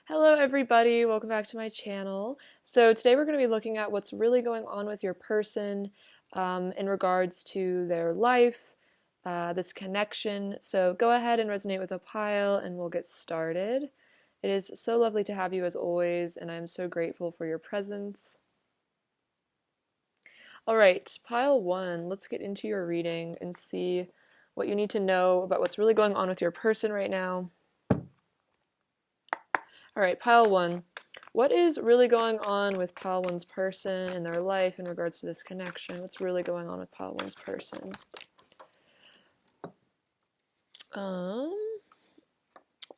Hello everybody, welcome back to my channel. So today we're going to be looking at what's really going on with your person in regards to their life, this connection. So go ahead and resonate with a pile and we'll get started. It is so lovely to have you as always, and I'm so grateful for your presence. Alright, pile 1, let's get into your reading and see what you need to know about what's really going on with your person right now. Alright, pile 1. What is really going on with pile 1's person in their life in regards to this connection? What's really going on with pile 1's person?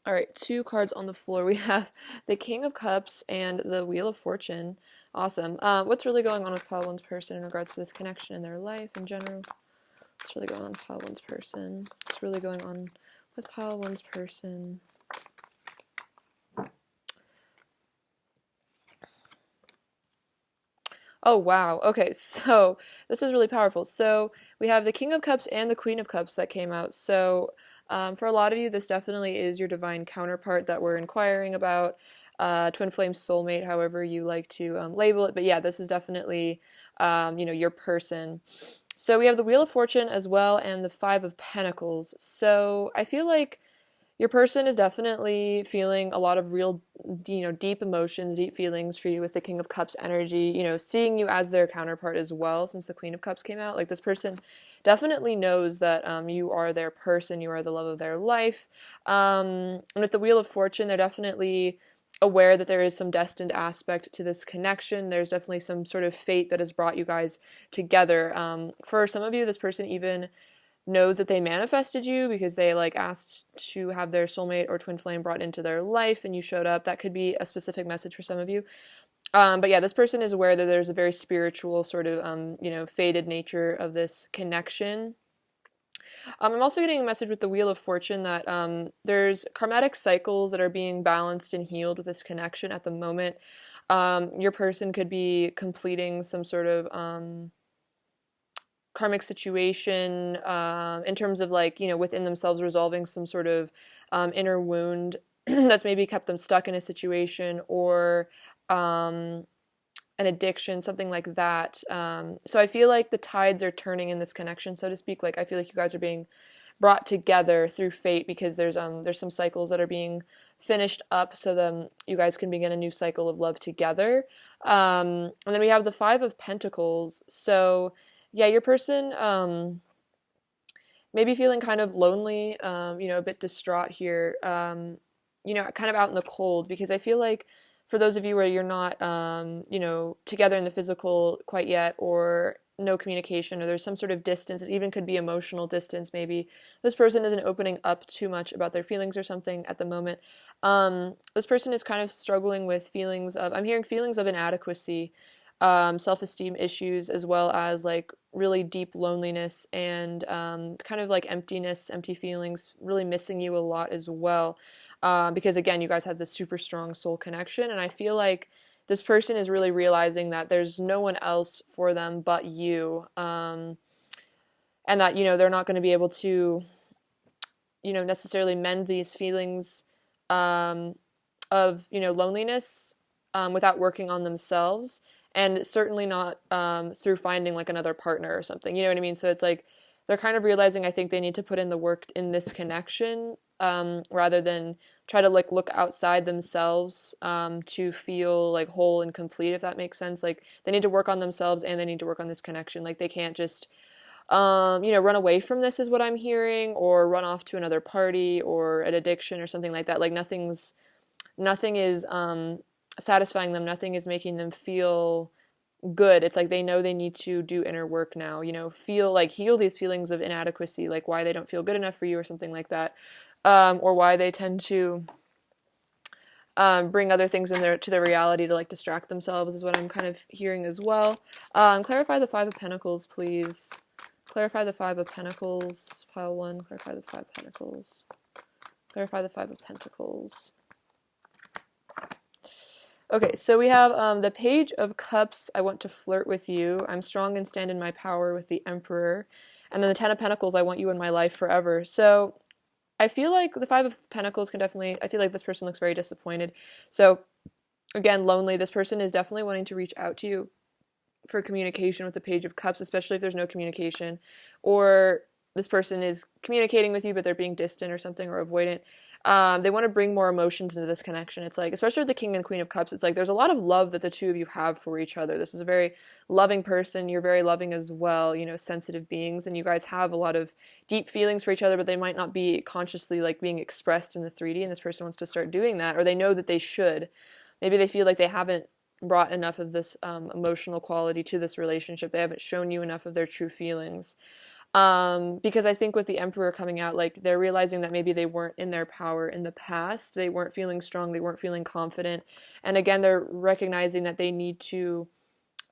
Alright, 2 cards on the floor. We have the King of Cups and the Wheel of Fortune. Awesome. What's really going on with pile 1's person in regards to this connection in their life in general? What's really going on with pile 1's person? What's really going on with pile 1's person? Oh, wow. Okay, so this is really powerful. So we have the King of Cups and the Queen of Cups that came out. So for a lot of you, this definitely is your divine counterpart that we're inquiring about. Twin flame soulmate, however you like to label it. But yeah, this is definitely, your person. So we have the Wheel of Fortune as well and the Five of Pentacles. So I feel like your person is definitely feeling a lot of real, deep emotions, deep feelings for you with the King of Cups energy, seeing you as their counterpart as well since the Queen of Cups came out. Like, this person definitely knows that you are their person, you are the love of their life. And with the Wheel of Fortune, they're definitely aware that there is some destined aspect to this connection. There's definitely some sort of fate that has brought you guys together. For some of you, this person even knows that they manifested you because they asked to have their soulmate or twin flame brought into their life and you showed up. That could be a specific message for some of you. But yeah, this person is aware that there's a very spiritual sort of, fated nature of this connection. I'm also getting a message with the Wheel of Fortune that there's karmatic cycles that are being balanced and healed with this connection at the moment. Your person could be completing some sort of karmic situation in terms of within themselves resolving some sort of inner wound that's maybe kept them stuck in a situation or an addiction, something like that. So I feel like the tides are turning in this connection, so to speak. I feel like you guys are being brought together through fate because there's some cycles that are being finished up so then you guys can begin a new cycle of love together. And then we have the Five of Pentacles. So yeah, your person may be feeling kind of lonely, a bit distraught here, kind of out in the cold, because I feel like for those of you where you're not, together in the physical quite yet, or no communication, or there's some sort of distance, it even could be emotional distance maybe, this person isn't opening up too much about their feelings or something at the moment. This person is kind of struggling with I'm hearing feelings of inadequacy, self-esteem issues, as well as really deep loneliness and kind of emptiness, empty feelings, really missing you a lot as well. Because again, you guys have this super strong soul connection, and I feel like this person is really realizing that there's no one else for them but you, and that they're not going to be able to necessarily mend these feelings of loneliness without working on themselves, and certainly not through finding another partner or something, you know what I mean? So it's they're kind of realizing, I think, they need to put in the work in this connection, rather than try to look outside themselves to feel whole and complete, if that makes sense. They need to work on themselves and they need to work on this connection. They can't just run away from this, is what I'm hearing, or run off to another party or an addiction or something like that. Nothing is satisfying them, nothing is making them feel good. It's they know they need to do inner work now, heal these feelings of inadequacy, why they don't feel good enough for you or something like that, or why they tend to bring other things in to their reality to distract themselves, is what I'm kind of hearing as well. Clarify the Five of Pentacles, please. Clarify the Five of Pentacles, pile 1. Clarify the Five of Pentacles. Clarify the Five of Pentacles. Okay, so we have the Page of Cups. I want to flirt with you. I'm strong and stand in my power with the Emperor. And then the Ten of Pentacles. I want you in my life forever. So I feel like the Five of Pentacles can definitely, I feel like this person looks very disappointed. So again, lonely. This person is definitely wanting to reach out to you for communication with the Page of Cups, especially if there's no communication, or this person is communicating with you but they're being distant or something, or avoidant. They want to bring more emotions into this connection. It's like, especially with the King and Queen of Cups, it's like there's a lot of love that the two of you have for each other. This is a very loving person. You're very loving as well, you know, sensitive beings, and you guys have a lot of deep feelings for each other, but they might not be consciously like being expressed in the 3D, and this person wants to start doing that, or they know that they should. Maybe they feel like they haven't brought enough of this emotional quality to this relationship. They haven't shown you enough of their true feelings. Because I think with the Emperor coming out, like they're realizing that maybe they weren't in their power in the past. They weren't feeling strong. They weren't feeling confident. And again, they're recognizing that they need to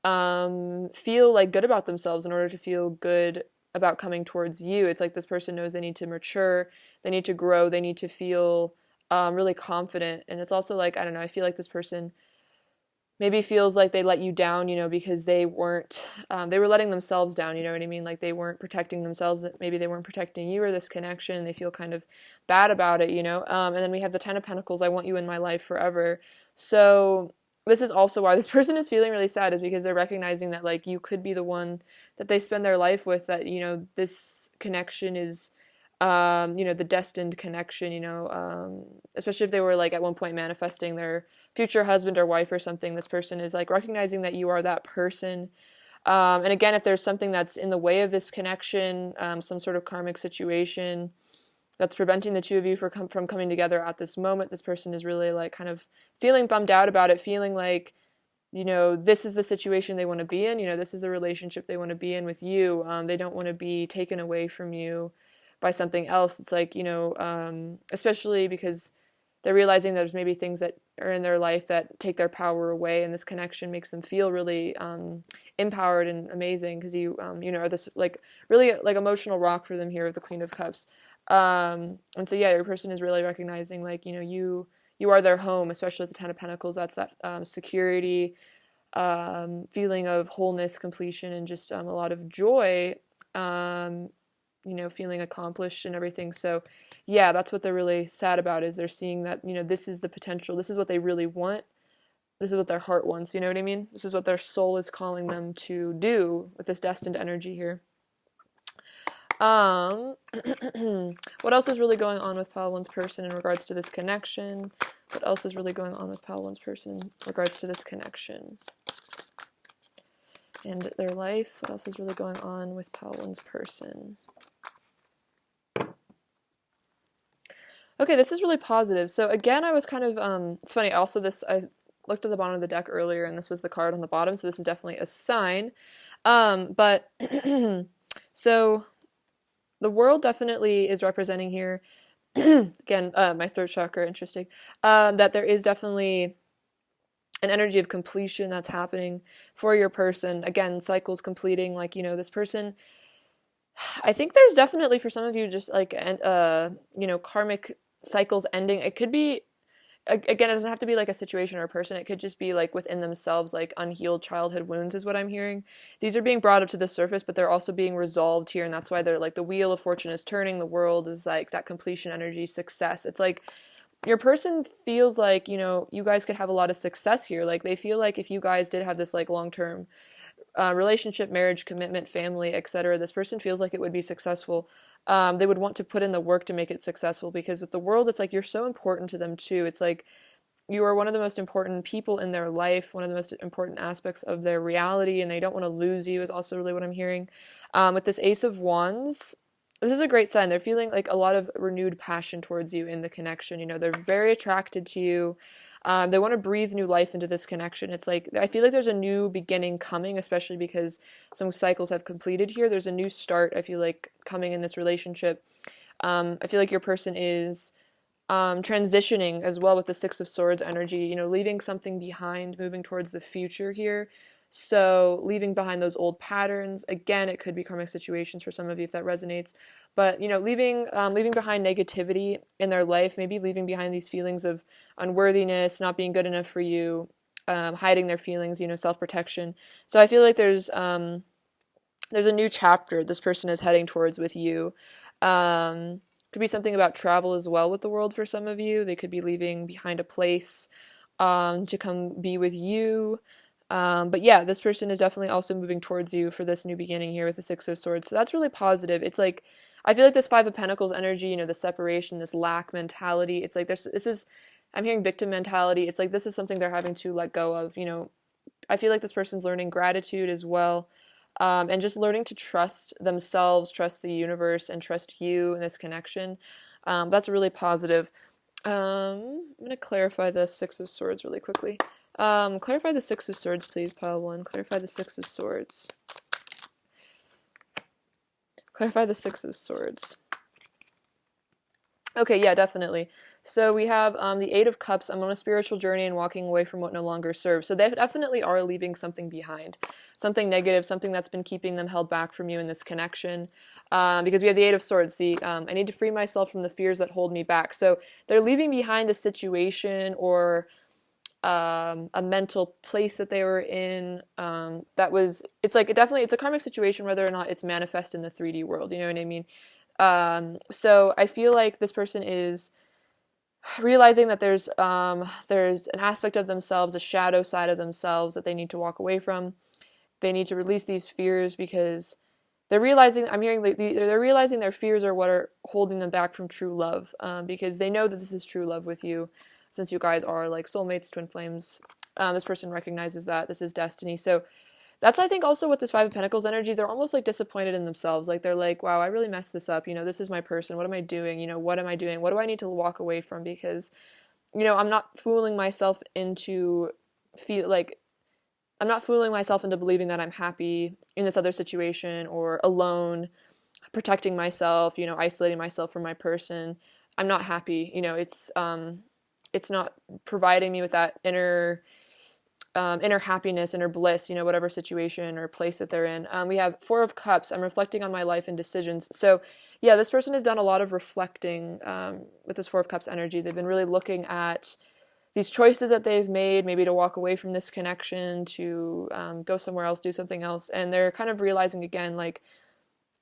feel like good about themselves in order to feel good about coming towards you. It's like this person knows they need to mature. They need to grow. They need to feel really confident. And it's also like, I don't know, I feel like this person maybe feels like they let you down, you know, because they weren't, they were letting themselves down, you know what I mean? Like they weren't protecting themselves, maybe they weren't protecting you or this connection, and they feel kind of bad about it, you know? And then we have the Ten of Pentacles, I want you in my life forever. So this is also why this person is feeling really sad, is because they're recognizing that like you could be the one that they spend their life with, that, you know, this connection is, you know, the destined connection, you know, especially if they were like at one point manifesting their future husband or wife or something. This person is like recognizing that you are that person. And again, if there's something that's in the way of this connection, some sort of karmic situation that's preventing the two of you from coming together at this moment, this person is really like kind of feeling bummed out about it, feeling like, you know, this is the situation they want to be in, you know, this is the relationship they want to be in with you. They don't want to be taken away from you by something else. It's like, you know, especially because they're realizing there's maybe things that are in their life that take their power away, and this connection makes them feel really empowered and amazing, because you you know, are this like really like emotional rock for them here with the Queen of Cups. And so yeah, your person is really recognizing like, you know, you are their home, especially with the Ten of Pentacles. That's that security, feeling of wholeness, completion, and just a lot of joy, you know, feeling accomplished and everything. So yeah, that's what they're really sad about, is they're seeing that, you know, this is the potential. This is what they really want. This is what their heart wants. You know what I mean? This is what their soul is calling them to do with this destined energy here. What else is really going on with Pile 1's person in regards to this connection? What else is really going on with Pile 1's person in regards to this connection and their life? What else is really going on with Pile 1's person? Okay, this is really positive. So again, I was kind of, it's funny, also this, I looked at the bottom of the deck earlier, and this was the card on the bottom, so this is definitely a sign. But, so, the world definitely is representing here, again, my throat chakra, interesting, that there is definitely an energy of completion that's happening for your person. Again, cycles completing, like, you know, this person, I think there's definitely for some of you just like, you know, karmic cycles ending. It could be, again, it doesn't have to be like a situation or a person. It could just be like within themselves, like unhealed childhood wounds is what I'm hearing. These are being brought up to the surface, but they're also being resolved here. And that's why they're like the wheel of fortune is turning. The world is like that completion energy, success. It's like your person feels like, you know, you guys could have a lot of success here. Like they feel like if you guys did have this like long-term relationship, marriage, commitment, family, etc., this person feels like it would be successful. They would want to put in the work to make it successful, because with the world, it's like you're so important to them too. It's like you are one of the most important people in their life, one of the most important aspects of their reality, and they don't want to lose you is also really what I'm hearing. With this Ace of Wands, this is a great sign. They're feeling like a lot of renewed passion towards you in the connection. You know, they're very attracted to you. They want to breathe new life into this connection. It's like, I feel like there's a new beginning coming, especially because some cycles have completed here. There's a new start, I feel like, coming in this relationship. I feel like your person is transitioning as well with the Six of Swords energy, you know, leaving something behind, moving towards the future here. So leaving behind those old patterns. Again, it could be karmic situations for some of you if that resonates. But, you know, leaving behind negativity in their life, maybe leaving behind these feelings of unworthiness, not being good enough for you, hiding their feelings, you know, self-protection. So I feel like there's a new chapter this person is heading towards with you. Could be something about travel as well with the world for some of you. They could be leaving behind a place to come be with you. But yeah, this person is definitely also moving towards you for this new beginning here with the Six of Swords. So that's really positive. It's like, I feel like this Five of Pentacles energy, you know, the separation, this lack mentality. It's like this is, I'm hearing victim mentality. It's like this is something they're having to let go of. You know, I feel like this person's learning gratitude as well. And just learning to trust themselves, trust the universe, and trust you in this connection. That's really positive. I'm going to clarify the Six of Swords really quickly. Clarify the Six of Swords, please, pile 1. Clarify the Six of Swords. Clarify the Six of Swords. Okay, yeah, definitely. So we have the Eight of Cups. I'm on a spiritual journey and walking away from what no longer serves. So they definitely are leaving something behind. Something negative, something that's been keeping them held back from you in this connection. Because we have the Eight of Swords. See, I need to free myself from the fears that hold me back. So they're leaving behind a situation or a mental place that they were in that was, it's like it's a karmic situation whether or not it's manifest in the 3D world, you know what I mean? So I feel like this person is realizing that there's an aspect of themselves, a shadow side of themselves that they need to walk away from. They need to release these fears because they're realizing, I'm hearing they're realizing their fears are what are holding them back from true love, because they know that this is true love with you. Since you guys are like soulmates, twin flames, this person recognizes that this is destiny. So that's, I think, also with this Five of Pentacles energy, they're almost like disappointed in themselves. Like they're like, wow, I really messed this up. You know, this is my person. What am I doing? You know, what am I doing? What do I need to walk away from? Because, you know, I'm not fooling myself into I'm not fooling myself into believing that I'm happy in this other situation or alone, protecting myself, you know, isolating myself from my person. I'm not happy. You know, it's not providing me with that inner happiness, inner bliss, you know, whatever situation or place that they're in. We have Four of Cups. I'm reflecting on my life and decisions. So yeah, this person has done a lot of reflecting with this Four of Cups energy. They've been really looking at these choices that they've made, maybe to walk away from this connection, to go somewhere else, do something else. And they're kind of realizing again, like,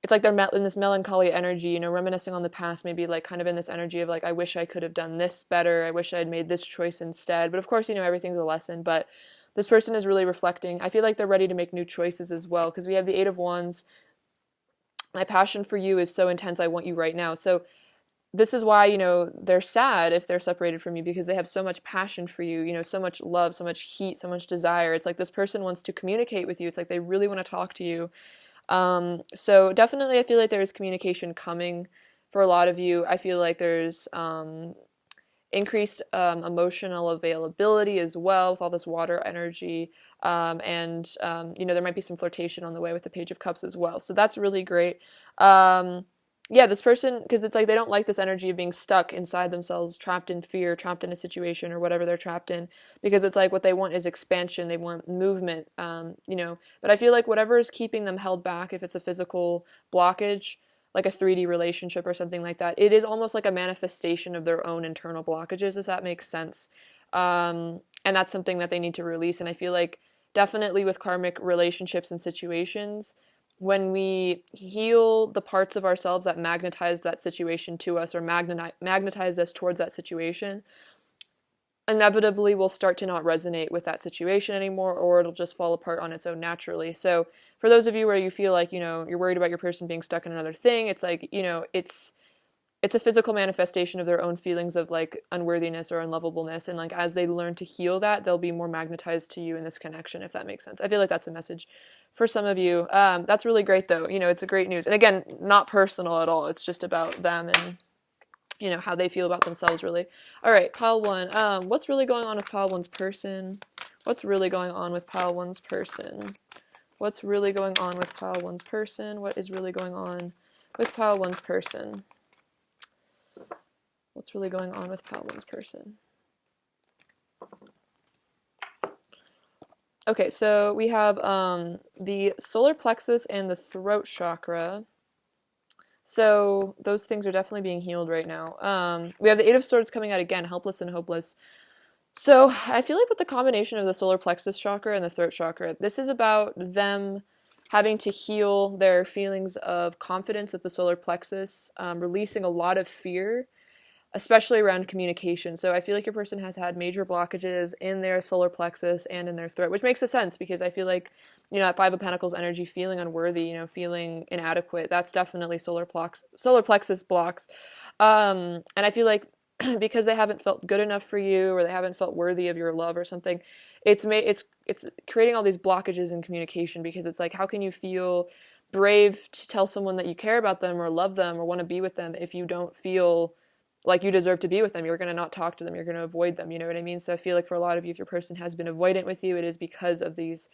it's like they're in this melancholy energy, you know, reminiscing on the past, maybe like kind of in this energy of like, I wish I could have done this better. I wish I had made this choice instead. But of course, you know, everything's a lesson. But this person is really reflecting. I feel like they're ready to make new choices as well, because we have the Eight of Wands. My passion for you is so intense. I want you right now. So this is why, you know, they're sad if they're separated from you, because they have so much passion for you, you know, so much love, so much heat, so much desire. It's like this person wants to communicate with you. It's like they really want to talk to you. So definitely I feel like there is communication coming for a lot of you. I feel like there's increased emotional availability as well with all this water energy. And you know, there might be some flirtation on the way with the Page of Cups as well. So that's really great. Yeah, this person, because it's like they don't like this energy of being stuck inside themselves, trapped in fear, trapped in a situation or whatever they're trapped in, because it's like what they want is expansion, they want movement, you know. But I feel like whatever is keeping them held back, if it's a physical blockage, like a 3D relationship or something like that, it is almost like a manifestation of their own internal blockages, if that makes sense. And that's something that they need to release. And I feel like definitely with karmic relationships and situations, when we heal the parts of ourselves that magnetize that situation to us or magnetize us towards that situation, inevitably we'll start to not resonate with that situation anymore, or it'll just fall apart on its own naturally. So for those of you where you feel like, you know, you're worried about your person being stuck in another thing, it's like, you know, it's a physical manifestation of their own feelings of like unworthiness or unlovableness. And like, as they learn to heal that, they'll be more magnetized to you in this connection, if that makes sense. I feel like that's a message for some of you. That's really great though. You know, it's a great news. And again, not personal at all. It's just about them and, you know, how they feel about themselves really. All right, pile 1. What's really going on with pile 1's person? What's really going on with pile 1's person? What's really going on with pile 1's person? What is really going on with pile 1's person? What's really going on with pile 1's person? Okay, so we have the solar plexus and the throat chakra. So those things are definitely being healed right now. We have the Eight of Swords coming out again, helpless and hopeless. So I feel like with the combination of the solar plexus chakra and the throat chakra, this is about them having to heal their feelings of confidence with the solar plexus, releasing a lot of fear, especially around communication. So I feel like your person has had major blockages in their solar plexus and in their throat, which makes a sense because I feel like, that Five of Pentacles energy, feeling unworthy, feeling inadequate, that's definitely solar plexus blocks. And I feel like because they haven't felt good enough for you, or they haven't felt worthy of your love or something, it's creating all these blockages in communication, because it's like, how can you feel brave to tell someone that you care about them or love them or want to be with them if you don't feel like you deserve to be with them? You're going to not talk to them. You're going to avoid them. You know what I mean? So I feel like for a lot of you, if your person has been avoidant with you, it is because of these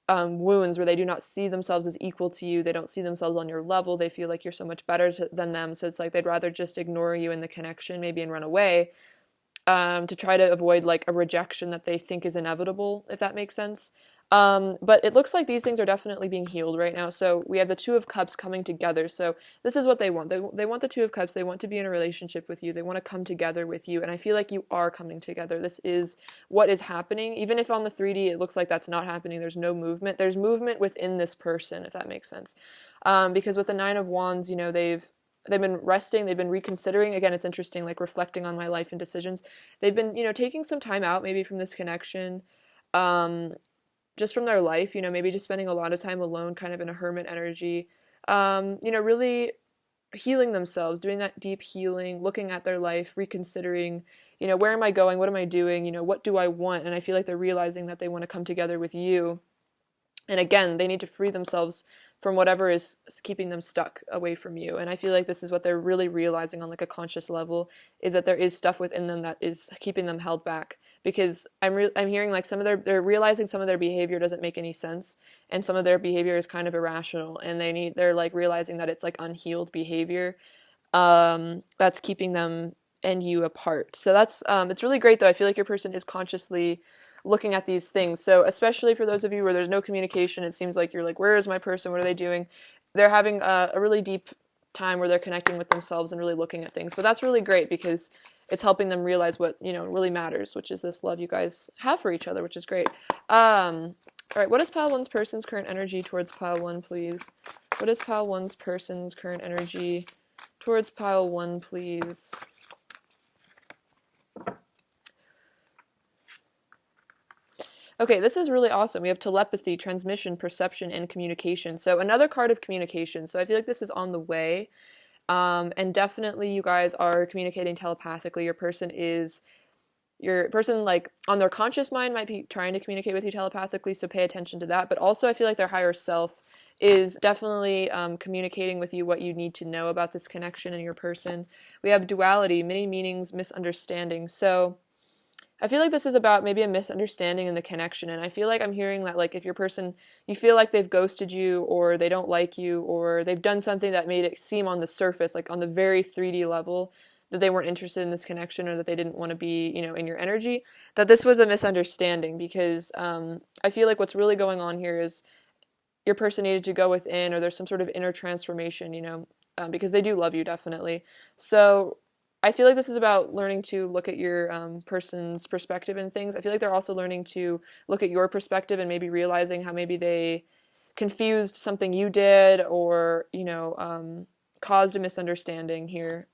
wounds where they do not see themselves as equal to you. They don't see themselves on your level. They feel like you're so much better than them. So it's like they'd rather just ignore you in the connection, maybe, and run away, to try to avoid like a rejection that they think is inevitable, if that makes sense. But it looks like these things are definitely being healed right now. So we have the Two of Cups coming together. So this is what they want. They want the Two of Cups. They want to be in a relationship with you. They want to come together with you. And I feel like you are coming together. This is what is happening. Even if on the 3D it looks like that's not happening, there's no movement. There's movement within this person, if that makes sense. Because with the Nine of Wands, they've been resting, they've been reconsidering. Again, it's interesting, like reflecting on my life and decisions. They've been, taking some time out maybe from this connection, just from their life, maybe just spending a lot of time alone, kind of in a hermit energy, really healing themselves, doing that deep healing, looking at their life, reconsidering, where am I going? What am I doing? What do I want? And I feel like they're realizing that they want to come together with you. And again, they need to free themselves from whatever is keeping them stuck away from you. And I feel like this is what they're really realizing on like a conscious level, is that there is stuff within them that is keeping them held back. Because I'm hearing like they're realizing some of their behavior doesn't make any sense, and some of their behavior is kind of irrational, and they're like realizing that it's like unhealed behavior, that's keeping them and you apart. So that's it's really great though. I feel like your person is consciously looking at these things. So especially for those of you where there's no communication, it seems like you're like, where is my person? What are they doing? They're having a really deep time where they're connecting with themselves and really looking at things. So that's really great because it's helping them realize what, really matters, which is this love you guys have for each other, which is great. All right, what is pile one's person's current energy towards pile one, please? What is pile one's person's current energy towards pile one, please? Okay, this is really awesome. We have telepathy, transmission, perception, and communication. So another card of communication. So I feel like this is on the way. And definitely you guys are communicating telepathically. Your person like on their conscious mind might be trying to communicate with you telepathically, so pay attention to that. But also I feel like their higher self is definitely communicating with you what you need to know about this connection and your person. We have duality, many meanings, misunderstanding. So I feel like this is about maybe a misunderstanding in the connection, and I feel like I'm hearing that like if your person, you feel like they've ghosted you, or they don't like you, or they've done something that made it seem on the surface, like on the very 3D level, that they weren't interested in this connection, or that they didn't want to be, in your energy, that this was a misunderstanding, because I feel like what's really going on here is your person needed to go within, or there's some sort of inner transformation, because they do love you, definitely. So I feel like this is about learning to look at your person's perspective in things. I feel like they're also learning to look at your perspective and maybe realizing how maybe they confused something you did, or, caused a misunderstanding here.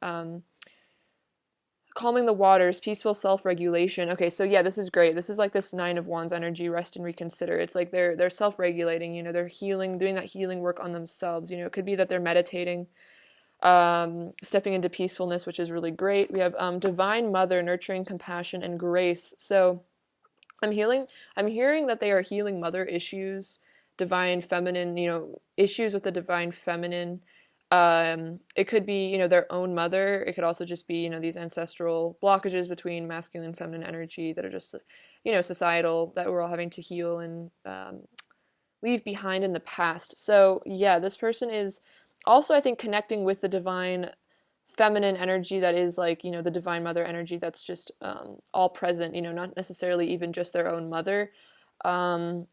Calming the waters, peaceful self-regulation. Okay, so yeah, this is great. This is like this Nine of Wands energy, rest and reconsider. It's like they're self-regulating, they're healing, doing that healing work on themselves. It could be that they're meditating, stepping into peacefulness, which is really great. We have Divine Mother, nurturing, compassion, and grace. So I'm hearing that they are healing mother issues, divine feminine, issues with the divine feminine. It could be, their own mother. It could also just be, these ancestral blockages between masculine and feminine energy that are just, societal, that we're all having to heal and leave behind in the past. So yeah, this person is also, I think, connecting with the divine feminine energy that is like, the divine mother energy that's just all present, not necessarily even just their own mother. And,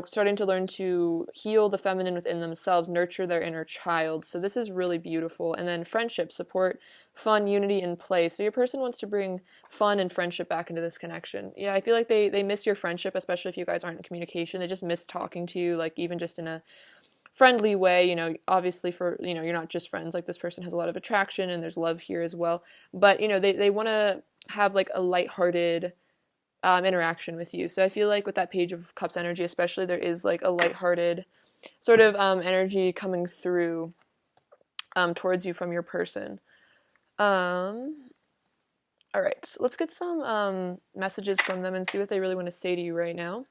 starting to learn to heal the feminine within themselves, nurture their inner child. So this is really beautiful. And then friendship, support, fun, unity, and play. So your person wants to bring fun and friendship back into this connection. Yeah, I feel like they miss your friendship, especially if you guys aren't in communication. They just miss talking to you, like even just in a friendly way. Obviously for, you're not just friends. Like this person has a lot of attraction and there's love here as well. But, they want to have like a lighthearted interaction with you. So I feel like with that Page of Cups energy, especially, there is like a lighthearted sort of energy coming through towards you from your person. All right, so let's get some messages from them and see what they really want to say to you right now.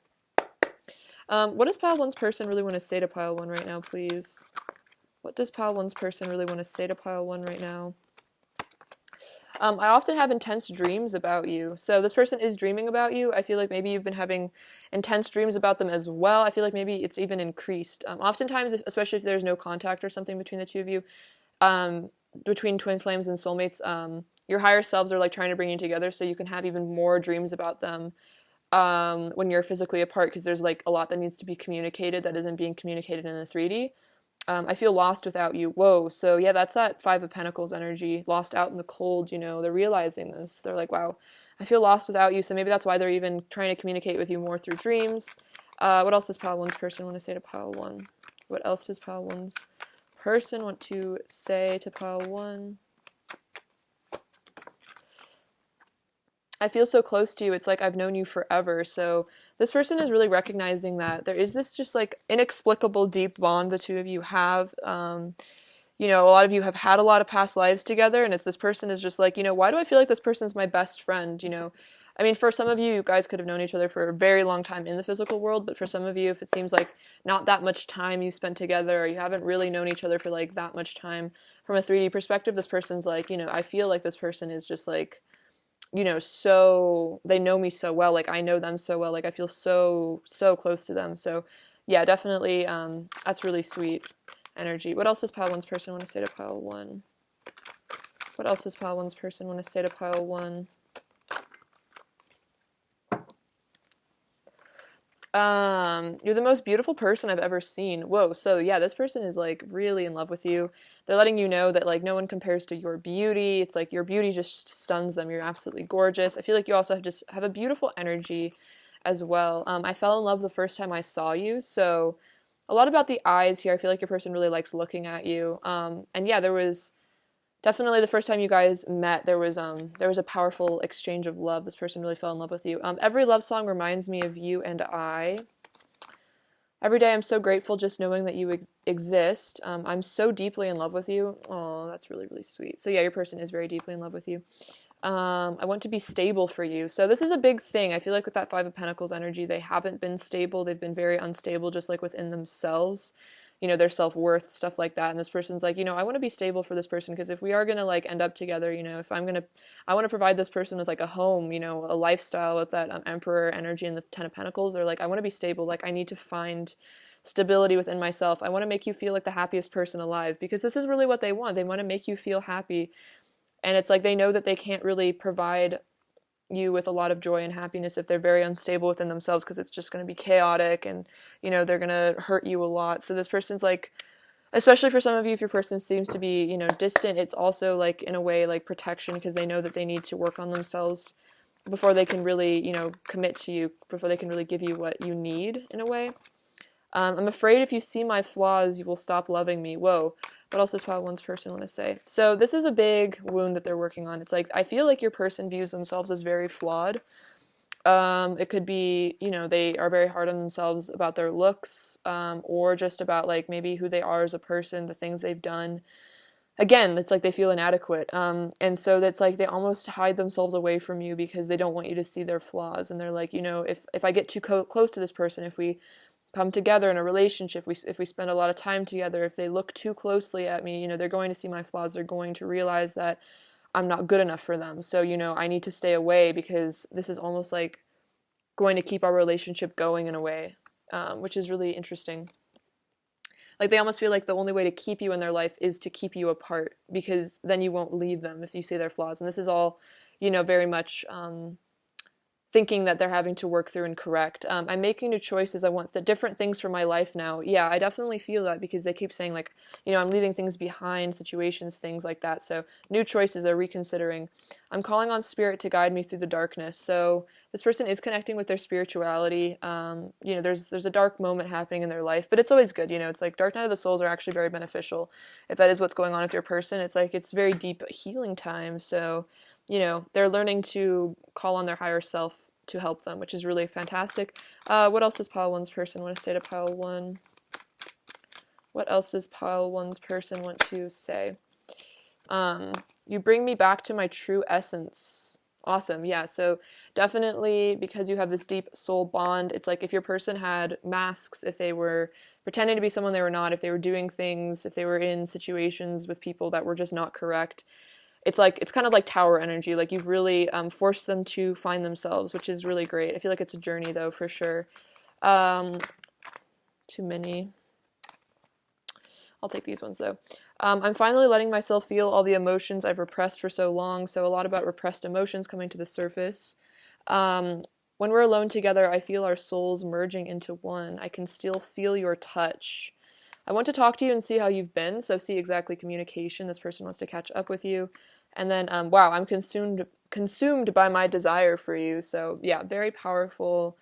What does Pile 1's person really want to say to Pile 1 right now, please? What does Pile 1's person really want to say to Pile 1 right now? I often have intense dreams about you. So this person is dreaming about you. I feel like maybe you've been having intense dreams about them as well. I feel like maybe it's even increased. Oftentimes, especially if there's no contact or something between the two of you, between twin flames and soulmates, your higher selves are like trying to bring you together so you can have even more dreams about them when you're physically apart, because there's like a lot that needs to be communicated that isn't being communicated in the 3D. I feel lost without you. Whoa. So yeah, that's that Five of Pentacles energy. Lost out in the cold, they're realizing this. They're like, wow, I feel lost without you. So maybe that's why they're even trying to communicate with you more through dreams. What else does Pile 1's person want to say to Pile 1? What else does Pile 1's person want to say to Pile 1? I feel so close to you. It's like I've known you forever. So this person is really recognizing that there is this just like inexplicable deep bond the two of you have. A lot of you have had a lot of past lives together, and it's this person is just like, why do I feel like this person's my best friend? I mean, for some of you, you guys could have known each other for a very long time in the physical world, but for some of you, if it seems like not that much time you spent together, or you haven't really known each other for like that much time from a 3D perspective, this person's like, I feel like this person is just like, so they know me so well, like I know them so well, like I feel so close to them. So yeah, definitely that's really sweet energy. What else does Pile 1's person want to say to Pile 1? What else does Pile 1's person want to say to Pile 1? You're the most beautiful person I've ever seen. Whoa, so yeah, this person is like really in love with you. They're letting you know that like no one compares to your beauty. It's like your beauty just stuns them. You're absolutely gorgeous. I feel like you also just have a beautiful energy as well. I fell in love the first time I saw you, so a lot about the eyes here. I feel like your person really likes looking at you. And yeah, there was definitely the first time you guys met, there was a powerful exchange of love. This person really fell in love with you. Every love song reminds me of you and I. Every day I'm so grateful just knowing that you exist. I'm so deeply in love with you. Oh, that's really, really sweet. So yeah, your person is very deeply in love with you. I want to be stable for you. So this is a big thing. I feel like with that Five of Pentacles energy, they haven't been stable. They've been very unstable, just like within themselves, their self-worth, stuff like that. And this person's like, I want to be stable for this person, because if we are going to like end up together, if I want to provide this person with like a home, a lifestyle with that Emperor energy and the Ten of Pentacles. They're like, I want to be stable. Like I need to find stability within myself. I want to make you feel like the happiest person alive, because this is really what they want. They want to make you feel happy. And it's like they know that they can't really provide you with a lot of joy and happiness if they're very unstable within themselves, because it's just going to be chaotic and, they're going to hurt you a lot. So this person's like, especially for some of you, if your person seems to be, distant, it's also like in a way like protection, because they know that they need to work on themselves before they can really, commit to you, before they can really give you what you need in a way. I'm afraid if you see my flaws, you will stop loving me. Whoa. What else does Pile 1's person want to say? So this is a big wound that they're working on. It's like, I feel like your person views themselves as very flawed. It could be, they are very hard on themselves about their looks, or just about like maybe who they are as a person, the things they've done. Again, it's like they feel inadequate. And so that's like they almost hide themselves away from you because they don't want you to see their flaws. And they're like, if I get too close to this person, if we come together in a relationship, if we spend a lot of time together, if they look too closely at me, they're going to see my flaws. They're going to realize that I'm not good enough for them. So, I need to stay away, because this is almost like going to keep our relationship going in a way, which is really interesting. Like they almost feel like the only way to keep you in their life is to keep you apart, because then you won't leave them if you see their flaws. And this is all, very much thinking that they're having to work through and correct. I'm making new choices. I want the different things for my life now. Yeah, I definitely feel that because they keep saying like, I'm leaving things behind, situations, things like that. So new choices, they're reconsidering. I'm calling on spirit to guide me through the darkness. So this person is connecting with their spirituality. There's a dark moment happening in their life, but it's always good. It's like dark night of the souls are actually very beneficial. If that is what's going on with your person, it's like it's very deep healing time. So they're learning to call on their higher self to help them, which is really fantastic. What else does pile one's person want to say to pile one? What else does pile one's person want to say? You bring me back to my true essence. Awesome. Yeah. So definitely because you have this deep soul bond, it's like if your person had masks, if they were pretending to be someone they were not, if they were doing things, if they were in situations with people that were just not correct, it's kind of like tower energy. Like you've really forced them to find themselves, which is really great. I feel like it's a journey though, for sure. Too many. I'll take these ones though. I'm finally letting myself feel all the emotions I've repressed for so long. So a lot about repressed emotions coming to the surface. When we're alone together, I feel our souls merging into one. I can still feel your touch. I want to talk to you and see how you've been. So see exactly communication. This person wants to catch up with you. And then, wow, I'm consumed by my desire for you. So yeah, very powerful.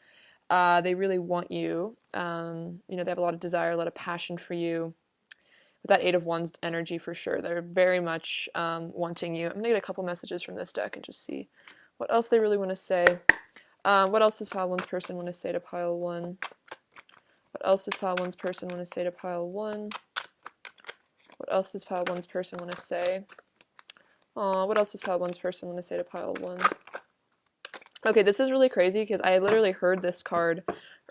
They really want you. They have a lot of desire, a lot of passion for you. With that 8 of Wands energy, for sure. They're very much wanting you. I'm going to get a couple messages from this deck and just see what else they really want to say. What else does pile one's person want to say to pile one? What else does pile one's person want to say to pile one? What else does pile one's person want to say? What else does pile one's person want to say to pile one? Okay, this is really crazy because I literally heard this card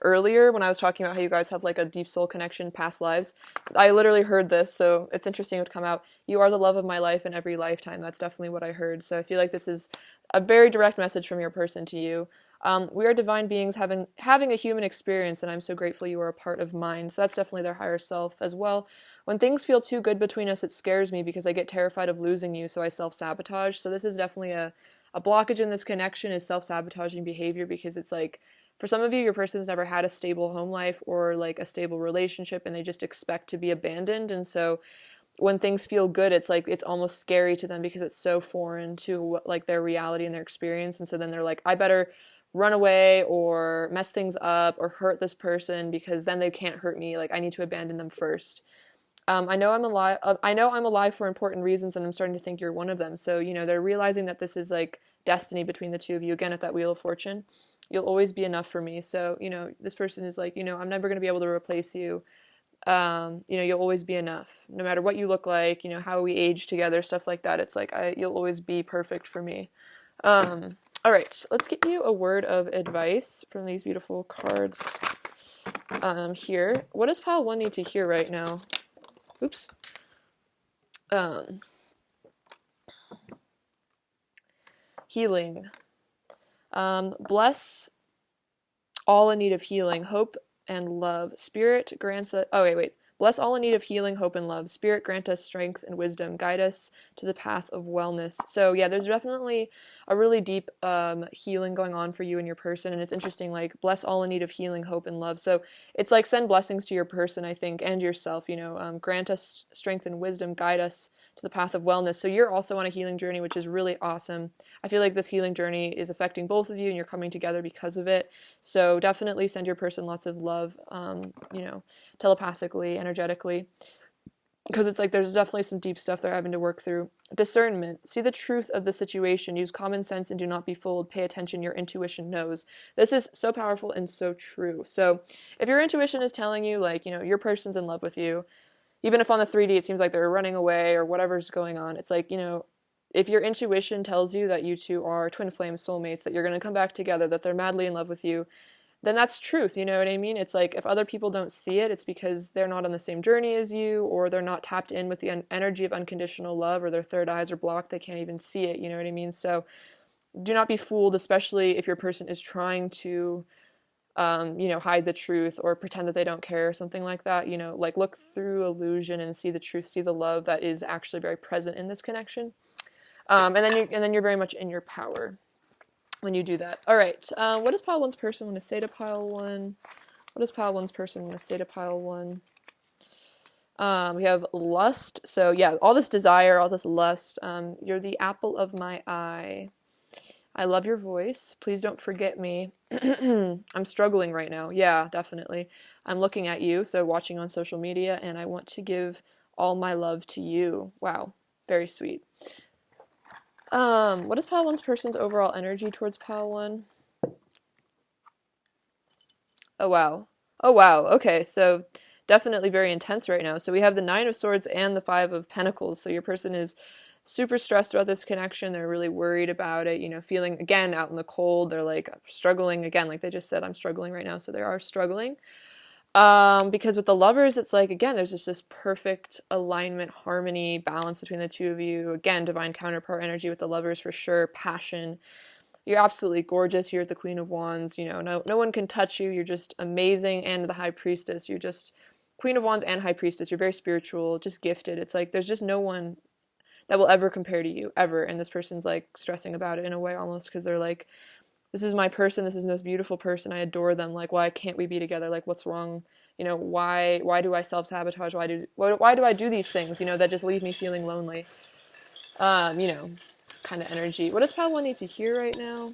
earlier when I was talking about how you guys have like a deep soul connection, past lives. I literally heard this, so it's interesting it would come out. You are the love of my life in every lifetime. That's definitely what I heard. So I feel like this is a very direct message from your person to you. We are divine beings having a human experience, and I'm so grateful you are a part of mine. So that's definitely their higher self as well. When things feel too good between us, it scares me because I get terrified of losing you, so I self-sabotage. So this is definitely a blockage in this connection is self-sabotaging behavior, because it's like, for some of you, your person's never had a stable home life or like a stable relationship, and they just expect to be abandoned. And so when things feel good, it's like it's almost scary to them because it's so foreign to like their reality and their experience. And so then they're like, I better run away or mess things up or hurt this person because then they can't hurt me. Like I need to abandon them first. I know I'm alive for important reasons, and I'm starting to think you're one of them. So, they're realizing that this is like destiny between the two of you. Again, at that Wheel of Fortune, you'll always be enough for me. So, this person is like, I'm never going to be able to replace you. You'll always be enough, no matter what you look like, how we age together, stuff like that. It's like, you'll always be perfect for me. All right, let's get you a word of advice from these beautiful cards here. What does pile one need to hear right now? Oops. Healing. Bless all in need of healing, hope and love. Spirit grants us... Oh, wait. Bless all in need of healing, hope, and love. Spirit grant us strength and wisdom. Guide us to the path of wellness. So yeah, there's definitely a really deep healing going on for you and your person. And it's interesting, like, bless all in need of healing, hope, and love. So it's like send blessings to your person, I think, and yourself, grant us strength and wisdom. Guide us to the path of wellness. So you're also on a healing journey, which is really awesome. I feel like this healing journey is affecting both of you, and you're coming together because of it. So definitely send your person lots of love, telepathically, energetically, because it's like there's definitely some deep stuff they're having to work through. Discernment. See the truth of the situation. Use common sense and do not be fooled. Pay attention. Your intuition knows. This is so powerful and so true. So if your intuition is telling you, like, your person's in love with you, even if on the 3D it seems like they're running away or whatever's going on, it's like, if your intuition tells you that you two are twin flame soulmates, that you're going to come back together, that they're madly in love with you, then that's truth, you know what I mean? It's like, if other people don't see it, it's because they're not on the same journey as you, or they're not tapped in with the energy of unconditional love, or their third eyes are blocked, they can't even see it, you know what I mean? So do not be fooled, especially if your person is trying to, hide the truth or pretend that they don't care or something like that, like look through illusion and see the truth, see the love that is actually very present in this connection. And then you're very much in your power. when you do that. All right. What does pile one's person want to say to pile one? What does pile one's person want to say to pile one? We have lust. So yeah, all this desire, all this lust. You're the apple of my eye. I love your voice. Please don't forget me. I'm struggling right now. Yeah, definitely. I'm looking at you, so watching on social media, and I want to give all my love to you. Wow, very sweet. What is pile one's person's overall energy towards pile one? Oh wow. Oh wow. Okay, so definitely very intense right now. So we have the Nine of Swords and the Five of Pentacles. So your person is super stressed about this connection. They're really worried about it, you know, feeling again out in the cold. They're like struggling again, like they just said, I'm struggling right now. So they are struggling. Because with the lovers, it's like, again, there's just this perfect alignment, harmony, balance between the two of you. Again, divine counterpart energy with the lovers for sure, passion. You're absolutely gorgeous here at the Queen of Wands. You know, no one can touch you. You're just amazing. And the High Priestess. You're just Queen of Wands and High Priestess. You're very spiritual, just gifted. It's like there's just no one that will ever compare to you, ever. And this person's like stressing about it in a way almost because they're like, this is my person. This is the most beautiful person. I adore them. Like, why can't we be together? Like, what's wrong? You know, why do I self-sabotage? Why do I do these things, you know, that just leave me feeling lonely? You know, kind of energy. What does pile one need to hear right now?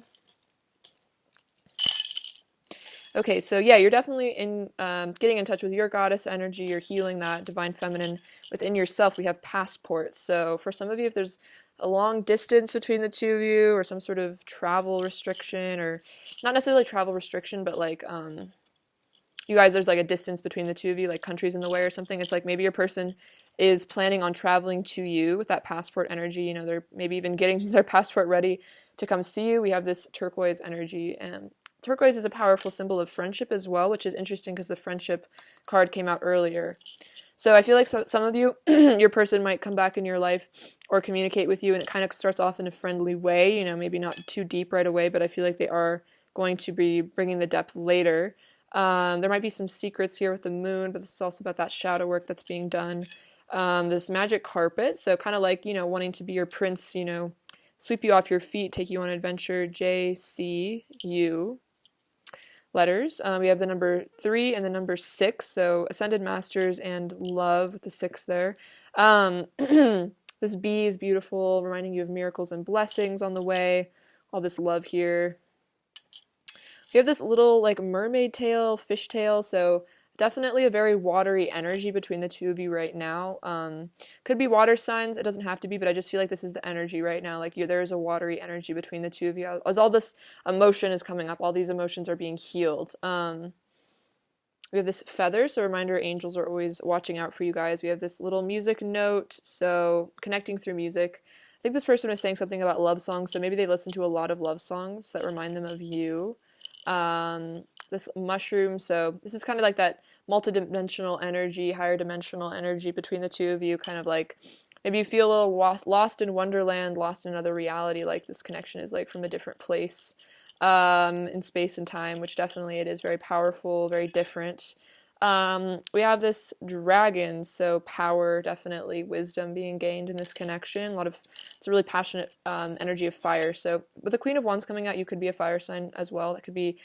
Okay, so yeah, you're definitely in getting in touch with your goddess energy. You're healing that divine feminine within yourself. We have passports. So for some of you, if there's a long distance between the two of you or some sort of travel restriction, or not necessarily travel restriction, but like you guys, there's like a distance between the two of you, like countries in the way or something. It's like maybe your person is planning on traveling to you with that passport energy. You know, they're maybe even getting their passport ready to come see you. We have this turquoise energy, and turquoise is a powerful symbol of friendship as well, which is interesting because the friendship card came out earlier. So I feel like some of you, your person might come back in your life or communicate with you, and it kind of starts off in a friendly way, you know, maybe not too deep right away, but I feel like they are going to be bringing the depth later. There might be some secrets here with the moon, but this is also about that shadow work that's being done. This magic carpet, so kind of like, you know, wanting to be your prince, you know, sweep you off your feet, take you on an adventure. JCU letters. We have the number 3 and the number 6, so Ascended Masters and love with the 6 there. This bee is beautiful, reminding you of miracles and blessings on the way. All this love here. We have this little like mermaid tail, fish tail, so definitely a very watery energy between the two of you right now. Could be water signs, it doesn't have to be, but I just feel like this is the energy right now. Like there is a watery energy between the two of you. As all this emotion is coming up, all these emotions are being healed. We have this feather, so reminder angels are always watching out for you guys. We have this little music note, so connecting through music. I think this person was saying something about love songs, so maybe they listen to a lot of love songs that remind them of you. This mushroom, so this is kind of like that multidimensional energy, higher dimensional energy between the two of you, kind of like maybe you feel a little lost in wonderland, lost in another reality, like this connection is like from a different place in space and time, which definitely it is very powerful, very different. We have this dragon, so power, definitely wisdom being gained in this connection. It's a really passionate energy of fire. So with the Queen of Wands coming out, you could be a fire sign as well. That could be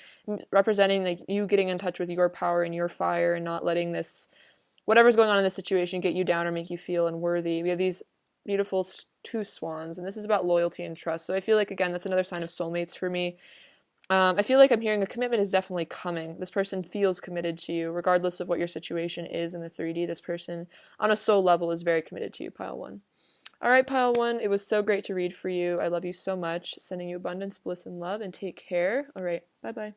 representing like you getting in touch with your power and your fire and not letting this, whatever's going on in this situation, get you down or make you feel unworthy. We have these beautiful 2 swans, and this is about loyalty and trust. So I feel like, again, that's another sign of soulmates for me. I feel like I'm hearing a commitment is definitely coming. This person feels committed to you, regardless of what your situation is in the 3D. This person, on a soul level, is very committed to you, pile 1. All right, pile 1, it was so great to read for you. I love you so much. Sending you abundance, bliss, and love, and take care. All right, bye-bye.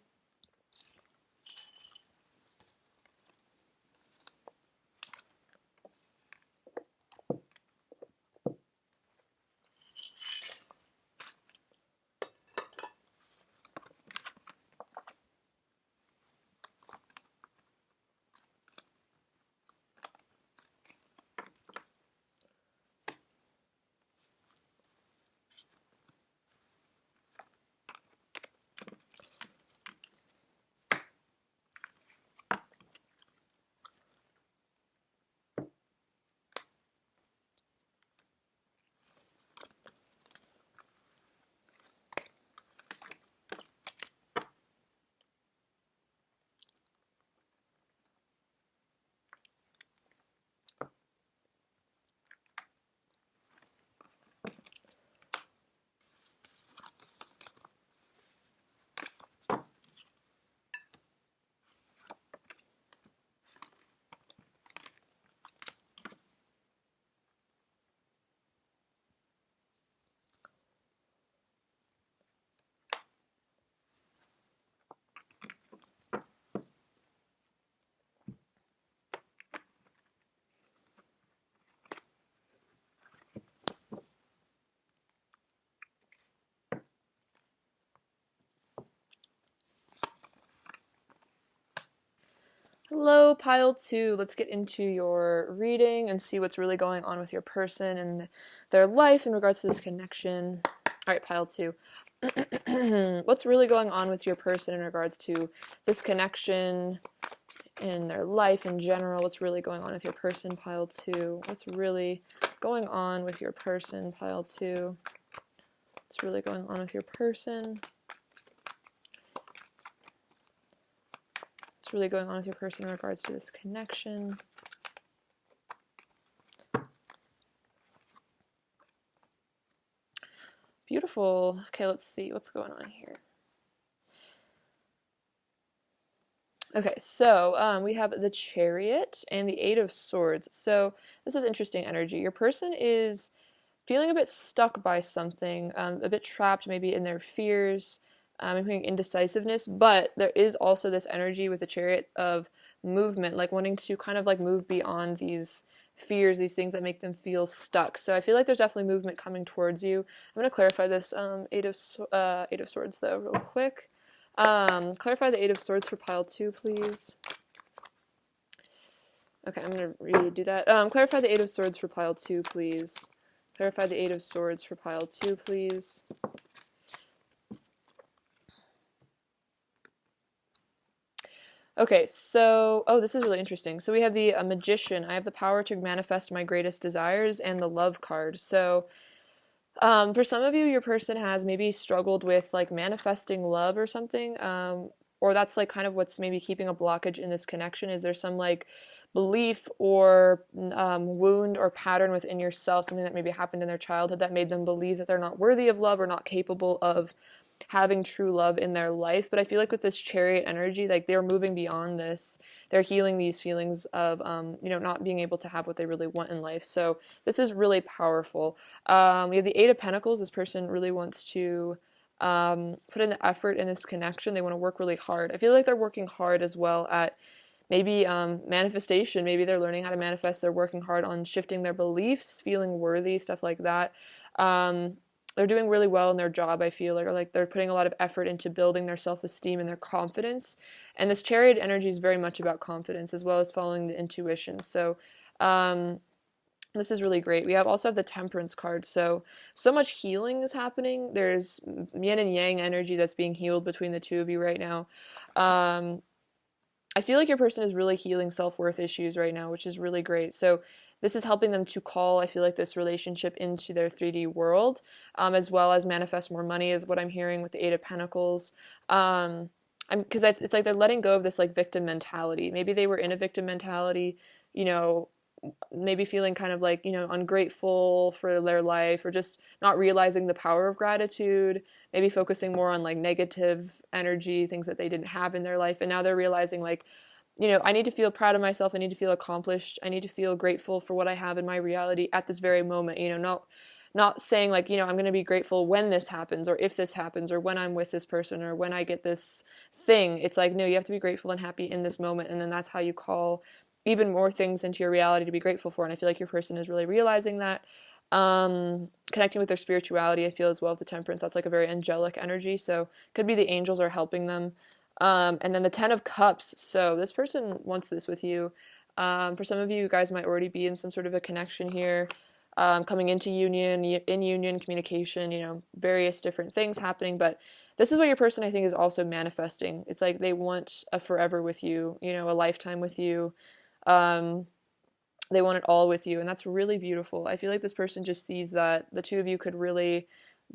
Hello, pile 2. Let's get into your reading and see what's really going on with your person and their life in regards to this connection. All right, pile 2. What's really going on with your person in regards to this connection in their life in general? What's really going on with your person, pile 2? What's really going on with your person, pile 2? What's really going on with your person? What's really going on with your person in regards to this connection? Beautiful. Okay, let's see what's going on here. Okay, so we have the Chariot and the Eight of Swords. So this is interesting energy. Your person is feeling a bit stuck by something, a bit trapped maybe in their fears, maybe indecisiveness, but there is also this energy with the Chariot of movement, like wanting to kind of like move beyond these fears, these things that make them feel stuck. So I feel like there's definitely movement coming towards you. I'm going to clarify this Eight of Swords though real quick. Clarify the Eight of Swords for pile 2, please. Okay, I'm going to redo that. Clarify the Eight of Swords for pile 2, please. Clarify the Eight of Swords for pile 2, please. Okay, so, oh, this is really interesting. So we have the Magician. I have the power to manifest my greatest desires, and the Love card. So for some of you, your person has maybe struggled with like manifesting love or something, or that's like kind of what's maybe keeping a blockage in this connection. Is there some like belief or wound or pattern within yourself, something that maybe happened in their childhood that made them believe that they're not worthy of love or not capable of having true love in their life? But I feel like with this Chariot energy, like they're moving beyond this. They're healing these feelings of, not being able to have what they really want in life. So this is really powerful. We have the Eight of Pentacles. This person really wants to put in the effort in this connection. They want to work really hard. I feel like they're working hard as well at maybe manifestation. Maybe they're learning how to manifest. They're working hard on shifting their beliefs, feeling worthy, stuff like that. They're doing really well in their job, I feel like, or like they're putting a lot of effort into building their self-esteem and their confidence. And this Chariot energy is very much about confidence as well as following the intuition. So this is really great. We also have the Temperance card. So much healing is happening. There's yin and yang energy that's being healed between the two of you right now. I feel like your person is really healing self-worth issues right now, which is really great. So this is helping them to call, I feel like, this relationship into their 3D world, as well as manifest more money is what I'm hearing with the Eight of Pentacles. Because it's like they're letting go of this like victim mentality. Maybe they were in a victim mentality, maybe feeling kind of like, ungrateful for their life, or just not realizing the power of gratitude, maybe focusing more on like negative energy, things that they didn't have in their life. And now they're realizing like, I need to feel proud of myself. I need to feel accomplished. I need to feel grateful for what I have in my reality at this very moment. Not saying like, I'm going to be grateful when this happens or if this happens or when I'm with this person or when I get this thing. It's like, no, you have to be grateful and happy in this moment. And then that's how you call even more things into your reality to be grateful for. And I feel like your person is really realizing that. Connecting with their spirituality, I feel as well with the Temperance. That's like a very angelic energy. So could be the angels are helping them. And then the Ten of Cups. So this person wants this with you. For some of you, you guys might already be in some sort of a connection here, coming into union, in union, communication, various different things happening. But this is what your person, I think, is also manifesting. It's like they want a forever with you, a lifetime with you. They want it all with you. And that's really beautiful. I feel like this person just sees that the two of you could really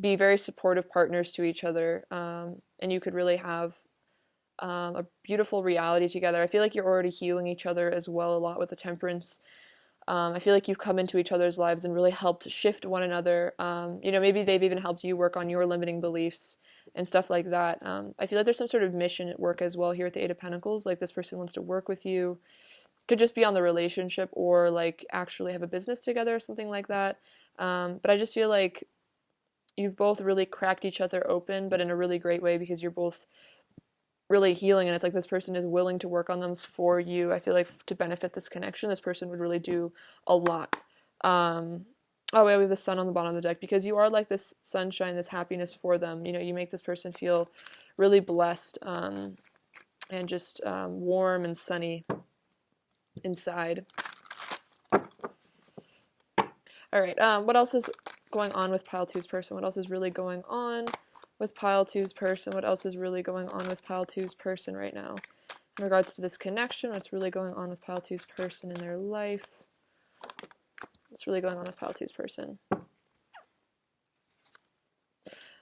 be very supportive partners to each other. And you could really have a beautiful reality together. I feel like you're already healing each other as well a lot with the Temperance. I feel like you've come into each other's lives and really helped shift one another. Maybe they've even helped you work on your limiting beliefs and stuff like that. I feel like there's some sort of mission at work as well here at the Eight of Pentacles. Like this person wants to work with you. Could just be on the relationship or like actually have a business together or something like that. But I just feel like you've both really cracked each other open, but in a really great way because you're both really healing, and it's like this person is willing to work on them for you. I feel like to benefit this connection, this person would really do a lot. We have the Sun on the bottom of the deck because you are like this sunshine, this happiness for them. You make this person feel really blessed and just warm and sunny. inside. All right, what else is going on with pile two's person? What else is really going on with pile two's person? What else is really going on with pile two's person right now? In regards to this connection, what's really going on with pile two's person in their life? What's really going on with pile two's person?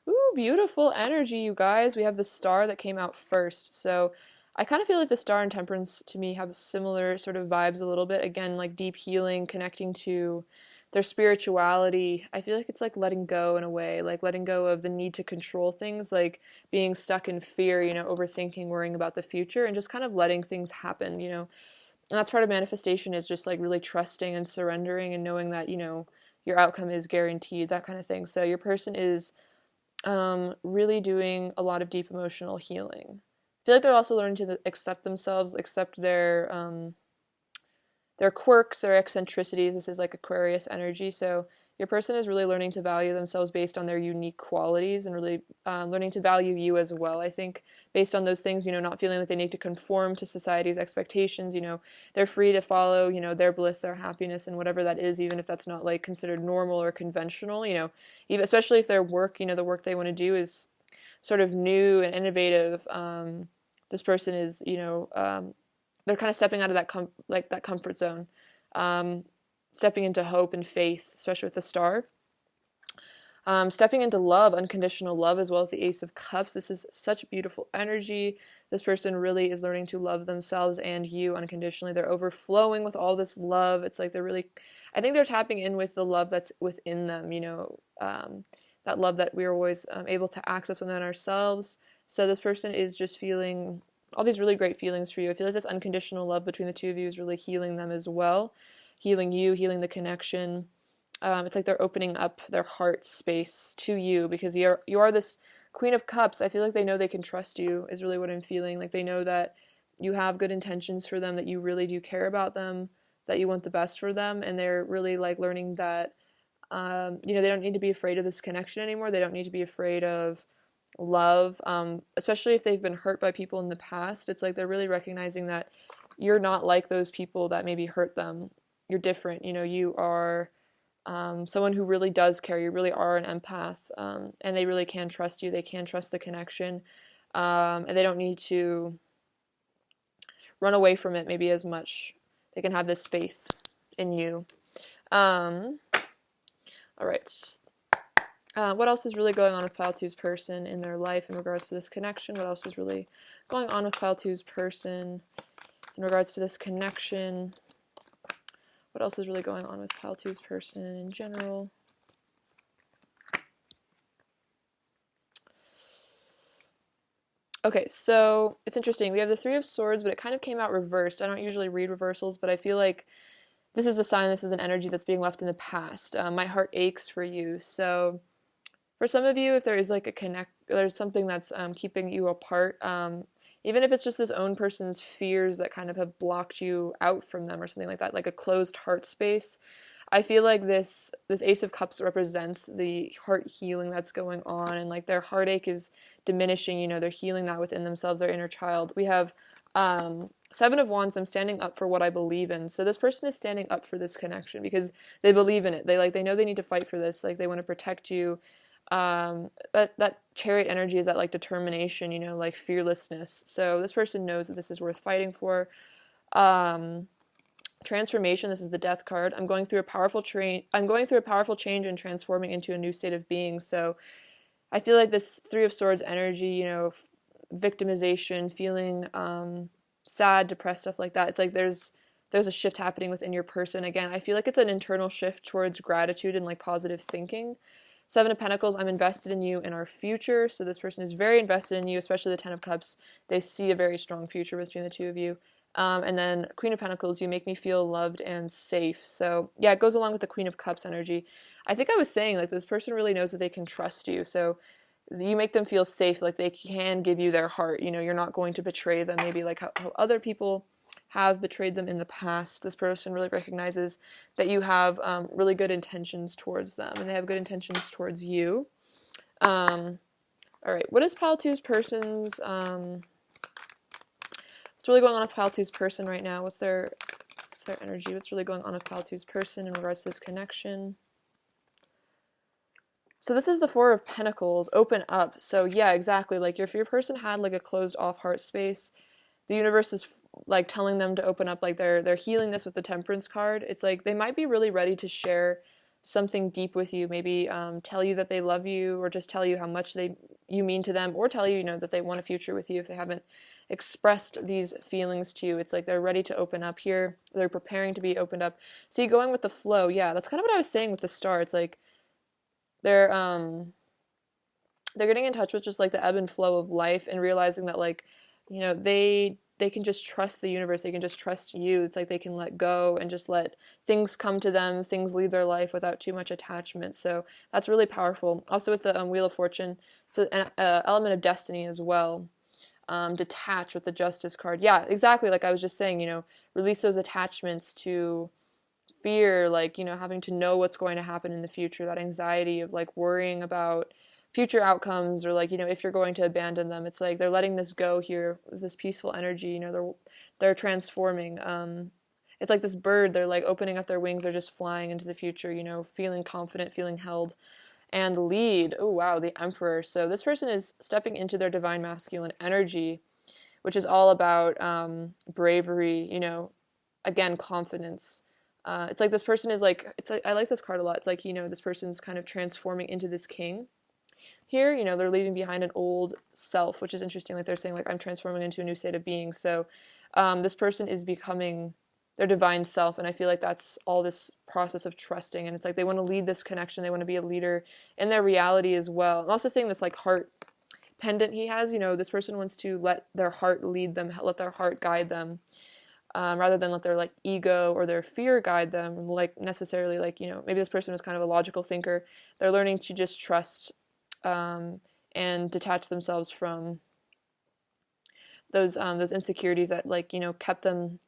Ooh, beautiful energy, you guys. We have the star that came out first. So I kind of feel like the star and temperance to me have similar sort of vibes a little bit. Again, like deep healing, connecting to their spirituality. I feel like it's like letting go in a way, like letting go of the need to control things, like being stuck in fear, you know, overthinking, worrying about the future, and just kind of letting things happen, you know. And that's part of manifestation, is just like really trusting and surrendering and knowing that, you know, your outcome is guaranteed, that kind of thing. So your person is really doing a lot of deep emotional healing. I feel like they're also learning to accept themselves, accept their quirks, their eccentricities. This is like Aquarius energy. So your person is really learning to value themselves based on their unique qualities, and really learning to value you as well. I think based on those things, you know, not feeling like they need to conform to society's expectations, you know, they're free to follow, you know, their bliss, their happiness, and whatever that is, even if that's not like considered normal or conventional, you know, even especially if their work, you know, the work they want to do is sort of new and innovative. This person is, you know, they're kind of stepping out of that comfort zone, stepping into hope and faith, especially with the star. Stepping into love, unconditional love, as well as the Ace of Cups. This is such beautiful energy. This person really is learning to love themselves and you unconditionally. They're overflowing with all this love. It's like I think they're tapping in with the love that's within them, you know, that love that we're always able to access within ourselves. So this person is just feeling all these really great feelings for you. I feel like this unconditional love between the two of you is really healing them as well. Healing you, healing the connection. It's like they're opening up their heart space to you, because you are this Queen of Cups. I feel like they know they can trust you, is really what I'm feeling. Like they know that you have good intentions for them, that you really do care about them, that you want the best for them, and they're really like learning that, you know, they don't need to be afraid of this connection anymore. They don't need to be afraid of love, especially if they've been hurt by people in the past. It's like they're really recognizing that you're not like those people that maybe hurt them. You're different. You know, you are someone who really does care. You really are an empath, and they really can trust you. They can trust the connection, and they don't need to run away from it maybe as much. They can have this faith in you. All right. What else is really going on with Pile 2's person in their life in regards to this connection? What else is really going on with Pile 2's person in regards to this connection? What else is really going on with Pile 2's person in general? Okay, so it's interesting. We have the Three of Swords, but it kind of came out reversed. I don't usually read reversals, but I feel like this is a sign, this is an energy that's being left in the past. My heart aches for you. So for some of you, if there is like there's something that's keeping you apart, even if it's just this own person's fears that kind of have blocked you out from them or something like that, like a closed heart space. I feel like this Ace of Cups represents the heart healing that's going on, and like their heartache is diminishing, you know, they're healing that within themselves, their inner child. We have Seven of Wands, I'm standing up for what I believe in. So this person is standing up for this connection because they believe in it. They know they need to fight for this. Like they want to protect you. That Chariot energy is that like determination, you know, like fearlessness. So this person knows that this is worth fighting for. Transformation, this is the Death card. I'm going through a powerful change and transforming into a new state of being. So I feel like this Three of Swords energy, you know, victimization, feeling sad, depressed, stuff like that. It's like there's a shift happening within your person. Again, I feel like it's an internal shift towards gratitude and like positive thinking. Seven of Pentacles, I'm invested in you in our future. So this person is very invested in you, especially the Ten of Cups. They see a very strong future between the two of you. And then Queen of Pentacles, you make me feel loved and safe. So yeah, it goes along with the Queen of Cups energy. I think I was saying like this person really knows that they can trust you. So you make them feel safe, like they can give you their heart. You know, you're not going to betray them, maybe like how other people have betrayed them in the past. This person really recognizes that you have really good intentions towards them, and they have good intentions towards you. All right, what is Pile 2's person's... what's really going on with Pile 2's person right now? What's their What's their energy? What's really going on with pile two's person in regards to this connection? So this is the Four of Pentacles, open up. So yeah, exactly. Like if your person had like a closed off heart space, the universe is like telling them to open up. Like they're healing this with the Temperance card. It's like they might be really ready to share something deep with you. Maybe tell you that they love you, or just tell you how much you mean to them, or tell you, you know, that they want a future with you if they haven't expressed these feelings to you. It's like they're ready to open up here. They're preparing to be opened up. See, going with the flow. Yeah, that's kind of what I was saying with the star. It's like they're getting in touch with just like the ebb and flow of life, and realizing that, like, you know, they can just trust the universe. They can just trust you. It's like they can let go and just let things come to them, things leave their life without too much attachment. So that's really powerful. Also with the Wheel of Fortune, so an element of destiny as well. Detach with the Justice card. Yeah, exactly. Like I was just saying, you know, release those attachments to fear, like, you know, having to know what's going to happen in the future, that anxiety of like worrying about future outcomes, or like, you know, if you're going to abandon them. It's like they're letting this go here with this peaceful energy. You know, they're transforming. It's like this bird, they're like opening up their wings, they're just flying into the future, you know, feeling confident, feeling held. And lead, oh wow, the Emperor. So this person is stepping into their divine masculine energy, which is all about bravery, you know, again, confidence. It's like this person is like, it's like, I like this card a lot. It's like, you know, this person's kind of transforming into this king. Here, you know, they're leaving behind an old self, which is interesting. Like they're saying, like, I'm transforming into a new state of being. So this person is becoming their divine self. And I feel like that's all this process of trusting. And it's like they want to lead this connection. They want to be a leader in their reality as well. I'm also saying this like heart pendant he has, you know, this person wants to let their heart lead them, let their heart guide them. Rather than let their like ego or their fear guide them, like necessarily, like, you know, maybe this person was kind of a logical thinker. They're learning to just trust and detach themselves from those insecurities that, like, you know, kept them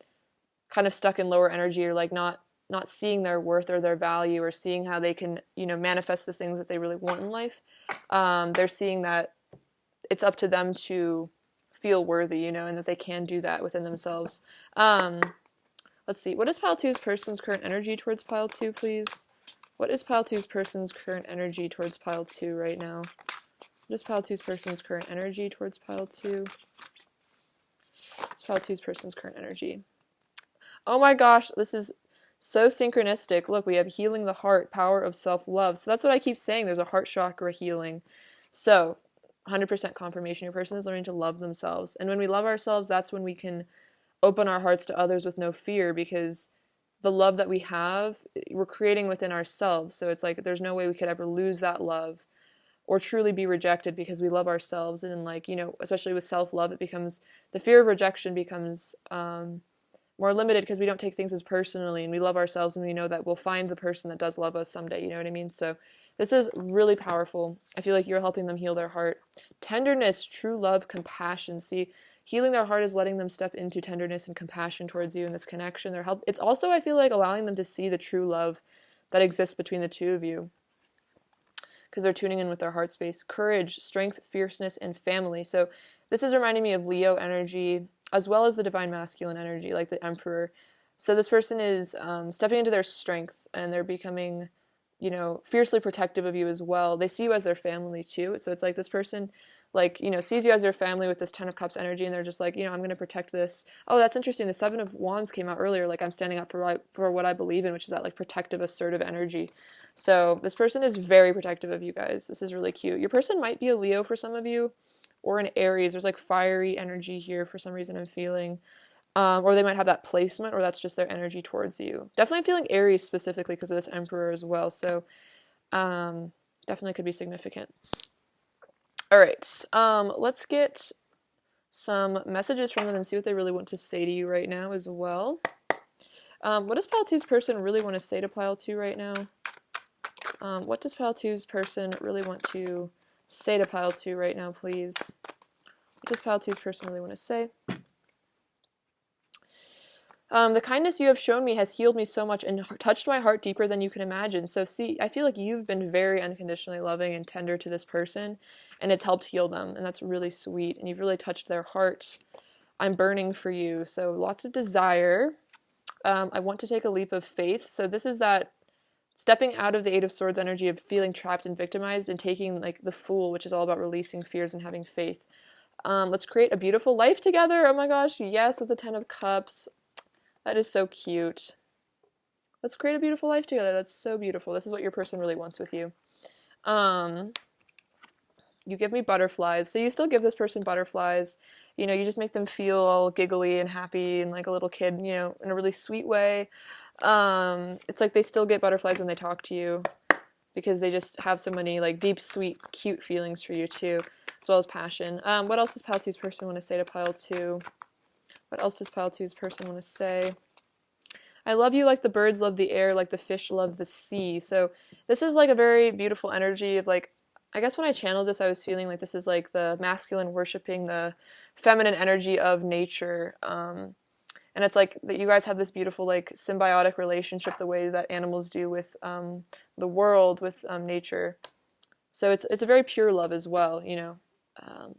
kind of stuck in lower energy, or like not seeing their worth or their value, or seeing how they can, you know, manifest the things that they really want in life. They're seeing that it's up to them to feel worthy, you know, and that they can do that within themselves. Let's see. What is Pile 2's person's current energy towards Pile 2, please? What is Pile 2's person's current energy towards Pile 2 right now? What is Pile 2's person's current energy towards Pile 2? What's Pile 2's person's current energy? Oh my gosh, this is so synchronistic. Look, we have healing the heart, power of self-love. So that's what I keep saying. There's a heart chakra healing. So 100% confirmation. Your person is learning to love themselves. And when we love ourselves, that's when we can open our hearts to others with no fear, because the love that we have, we're creating within ourselves. So it's like there's no way we could ever lose that love or truly be rejected, because we love ourselves. And like, you know, especially with self-love, it becomes, the fear of rejection becomes more limited, because we don't take things as personally, and we love ourselves, and we know that we'll find the person that does love us someday, you know what I mean? So this is really powerful. I feel like you're helping them heal their heart. Tenderness, true love, compassion. See, healing their heart is letting them step into tenderness and compassion towards you in this connection. It's also, I feel like, allowing them to see the true love that exists between the two of you, because they're tuning in with their heart space. Courage, strength, fierceness, and family. So this is reminding me of Leo energy, as well as the divine masculine energy, like the Emperor. So this person is stepping into their strength, and they're becoming, you know, fiercely protective of you as well. They see you as their family too. So it's like this person, like, you know, sees you as their family with this Ten of Cups energy, and they're just like, you know, I'm going to protect this. Oh, that's interesting. The Seven of Wands came out earlier. Like, I'm standing up for what I believe in, which is that like protective, assertive energy. So this person is very protective of you guys. This is really cute. Your person might be a Leo for some of you, or an Aries. There's like fiery energy here for some reason I'm feeling. Or they might have that placement, or that's just their energy towards you. Definitely feeling Aries specifically because of this Emperor as well. So definitely could be significant. All right, let's get some messages from them and see what they really want to say to you right now as well. What does Pile 2's person really want to say to Pile 2 right now? What does Pile 2's person really want to say to Pile 2 right now, please? What does Pile 2's person really want to say? The kindness you have shown me has healed me so much and touched my heart deeper than you can imagine. So see, I feel like you've been very unconditionally loving and tender to this person, and it's helped heal them, and that's really sweet, and you've really touched their heart. I'm burning for you. So lots of desire. I want to take a leap of faith. So this is that stepping out of the Eight of Swords energy of feeling trapped and victimized and taking like the Fool, which is all about releasing fears and having faith. Let's create a beautiful life together. Oh my gosh, yes, with the Ten of Cups. That is so cute. Let's create a beautiful life together. That's so beautiful. This is what your person really wants with you. You give me butterflies. So you still give this person butterflies. You know, you just make them feel all giggly and happy and like a little kid, you know, in a really sweet way. It's like they still get butterflies when they talk to you because they just have so many like deep, sweet, cute feelings for you too, as well as passion. What else does Pile 2's person want to say to Pile 2? What else does Pile 2's person want to say? I love you like the birds love the air, like the fish love the sea. So this is like a very beautiful energy of like, I guess when I channeled this, I was feeling like this is like the masculine worshiping the feminine energy of nature. And it's like that you guys have this beautiful like symbiotic relationship the way that animals do with the world, with nature. So it's a very pure love as well, you know.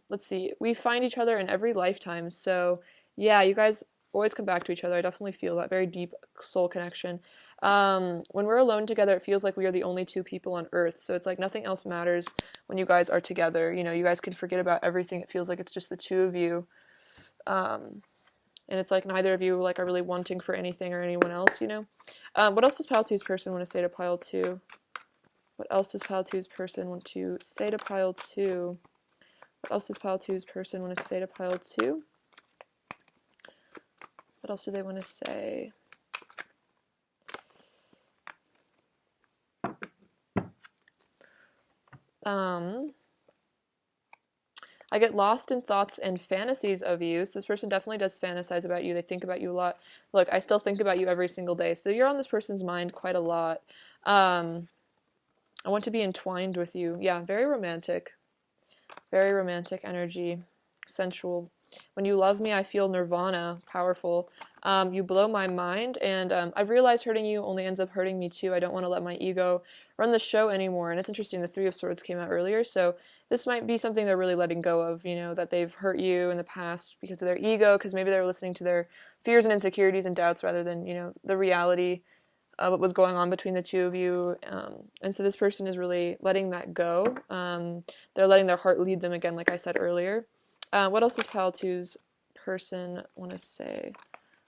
Let's see. We find each other in every lifetime. So yeah, you guys always come back to each other. I definitely feel that very deep soul connection. When we're alone together, it feels like we are the only two people on earth. So it's like nothing else matters when you guys are together. You know, you guys can forget about everything. It feels like it's just the two of you. And it's like neither of you like are really wanting for anything or anyone else, you know. What else does Pile 2's person want to say to Pile 2? What else does Pile 2's person want to say to Pile 2? What else does Pile 2's person want to say to Pile 2? What else do they want to say? I get lost in thoughts and fantasies of you. So this person definitely does fantasize about you. They think about you a lot. Look, I still think about you every single day. So you're on this person's mind quite a lot. I want to be entwined with you. Yeah, very romantic. Very romantic energy. Sensual. When you love me, I feel nirvana. Powerful. You blow my mind, and I've realized hurting you only ends up hurting me too. I don't want to let my ego run the show anymore. And it's interesting, the Three of Swords came out earlier, so this might be something they're really letting go of, you know, that they've hurt you in the past because of their ego, because maybe they were listening to their fears and insecurities and doubts rather than, you know, the reality of what was going on between the two of you. And so this person is really letting that go. They're letting their heart lead them again, like I said earlier. What else does Pile 2's person want to say?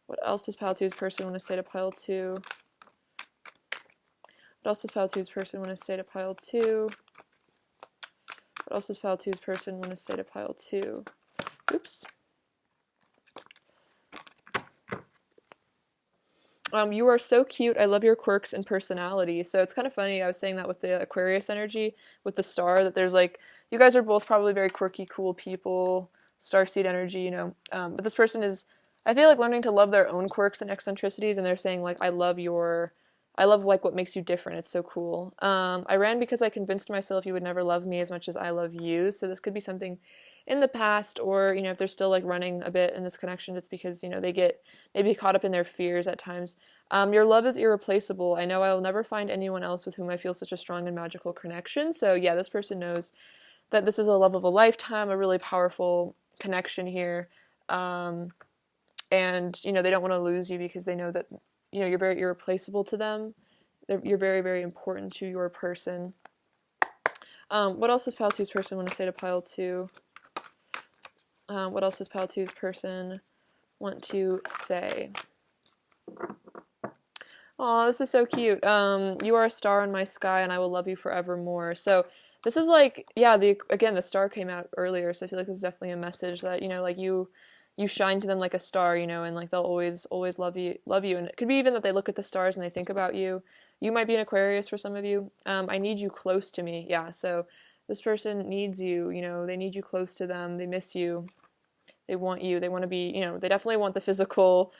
What else does Pile 2's person want to say to Pile 2? What else does Pile 2's person want to say to Pile 2? What else does Pile 2's person want to say to Pile 2? Oops. You are so cute. I love your quirks and personality. So it's kind of funny. I was saying that with the Aquarius energy, with the star, that there's like, you guys are both probably very quirky, cool people, starseed energy, you know. But this person is, I feel like, learning to love their own quirks and eccentricities, and they're saying like, I love like what makes you different. It's so cool. I ran because I convinced myself you would never love me as much as I love you. So this could be something in the past, or, you know, if they're still like running a bit in this connection, it's because, you know, they get maybe caught up in their fears at times. Your love is irreplaceable. I know I will never find anyone else with whom I feel such a strong and magical connection. So yeah, this person knows that this is a love of a lifetime, a really powerful connection here. And, you know, they don't want to lose you because they know that, you know, you're very irreplaceable to them. You're very, very important to your person. What else does Pile 2's person want to say to Pile 2? What else does Pile 2's person want to say? Oh, this is so cute. You are a star in my sky, and I will love you forevermore. So this is like, yeah, again, the star came out earlier, so I feel like this is definitely a message that, you know, like you shine to them like a star, you know, and like they'll always love you. And it could be even that they look at the stars and they think about you. You might be an Aquarius for some of you. I need you close to me. Yeah, so this person needs you, you know, they need you close to them. They miss you. They want you. They want to be, you know, they definitely want the physical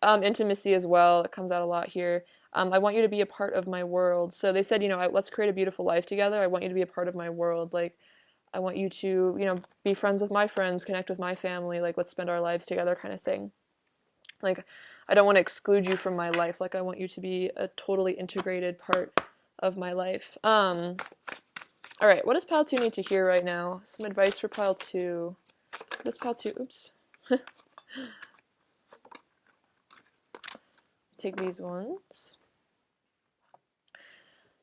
intimacy as well. It comes out a lot here. I want you to be a part of my world. So they said, you know, let's create a beautiful life together. I want you to be a part of my world. Like, I want you to, you know, be friends with my friends, connect with my family, like, let's spend our lives together kind of thing. Like, I don't want to exclude you from my life. Like, I want you to be a totally integrated part of my life. All right, what does Pile 2 need to hear right now? Some advice for Pile 2. What does Pile 2, oops. take these ones.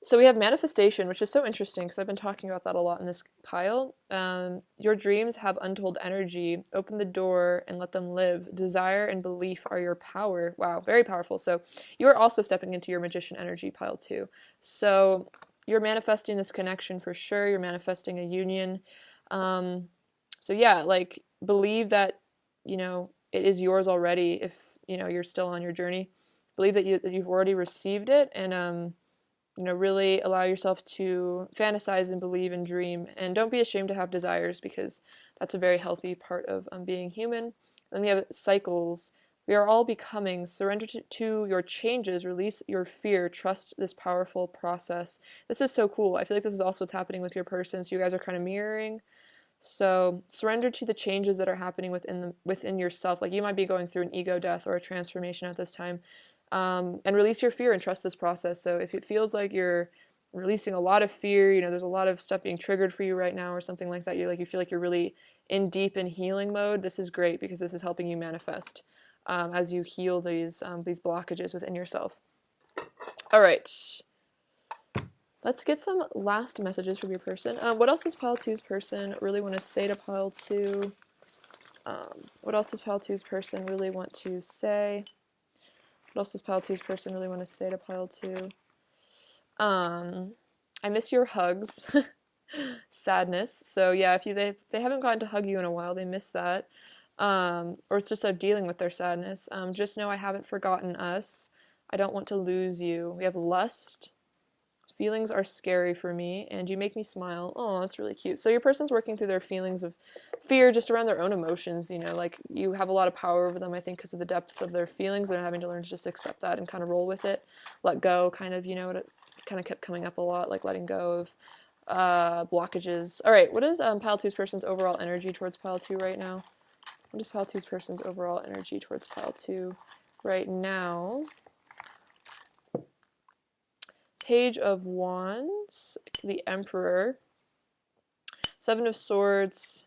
So we have manifestation, which is so interesting because I've been talking about that a lot in this pile. Your dreams have untold energy. Open the door and let them live. Desire and belief are your power. Wow, very powerful. So you are also stepping into your magician energy, pile 2. So you're manifesting this connection for sure. You're manifesting a union. So yeah, like believe that, you know, it is yours already if, you know, you're still on your journey. Believe that you've already received it, and you know, really allow yourself to fantasize and believe and dream. And don't be ashamed to have desires, because that's a very healthy part of being human. Then we have cycles. We are all becoming. Surrender to your changes. Release your fear. Trust this powerful process. This is so cool. I feel like this is also what's happening with your person. So you guys are kind of mirroring. So surrender to the changes that are happening within yourself. Like you might be going through an ego death or a transformation at this time. And release your fear and trust this process. So if it feels like you're releasing a lot of fear, you know, there's a lot of stuff being triggered for you right now or something like that, you feel like you're really in deep and healing mode, this is great because this is helping you manifest as you heal these blockages within yourself. All right. Let's get some last messages from your person. What else does pile 2's person really want to say to pile 2? What else does pile 2's person really want to say? What else does pile 2's person really want to say to pile 2? I miss your hugs. Sadness. So yeah, if they haven't gotten to hug you in a while, they miss that. Or it's just they're dealing with their sadness. Just know I haven't forgotten us. I don't want to lose you. We have lust. Feelings are scary for me, and you make me smile. Oh, that's really cute. So your person's working through their feelings of fear just around their own emotions, you know, like you have a lot of power over them, I think, because of the depth of their feelings. They're having to learn to just accept that and kind of roll with it. Let go, kind of, you know, it kind of kept coming up a lot, like letting go of blockages. All right, what is pile 2's person's overall energy towards pile 2 right now? What is pile 2's person's overall energy towards pile 2 right now? Page of Wands, the Emperor, 7 of Swords,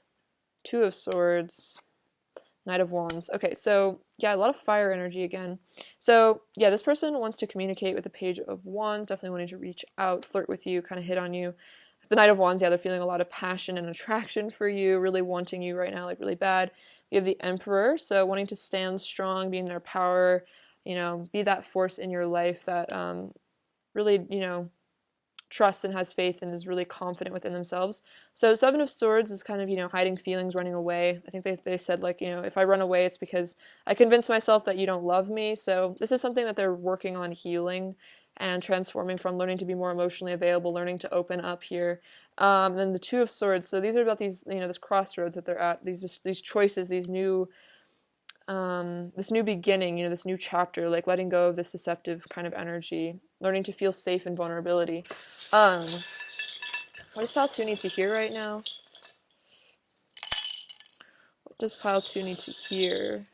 2 of Swords, Knight of Wands. Okay, so yeah, a lot of fire energy again. So yeah, this person wants to communicate with the Page of Wands, definitely wanting to reach out, flirt with you, kind of hit on you. The Knight of Wands, yeah, they're feeling a lot of passion and attraction for you, really wanting you right now, like really bad. We have the Emperor, so wanting to stand strong, be in their power, you know, be that force in your life that really, you know, trusts and has faith and is really confident within themselves. So 7 of Swords is kind of, you know, hiding feelings, running away. I think they said, like, you know, if I run away, it's because I convinced myself that you don't love me. So this is something that they're working on healing and transforming from, learning to be more emotionally available, learning to open up here. Then the 2 of Swords. So these are about these, you know, this crossroads that they're at, these choices, these new this new beginning, you know, this new chapter, like letting go of this deceptive kind of energy, learning to feel safe in vulnerability. What does pile 2 need to hear right now? What does pile 2 need to hear?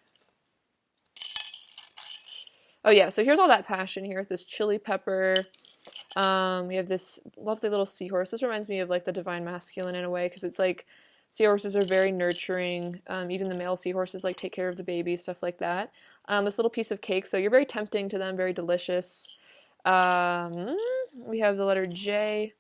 Oh yeah, so here's all that passion here with this chili pepper. We have this lovely little seahorse. This reminds me of like the divine masculine in a way, because it's like seahorses are very nurturing. Even the male seahorses like take care of the baby, stuff like that. This little piece of cake, so you're very tempting to them, very delicious. We have the letter J.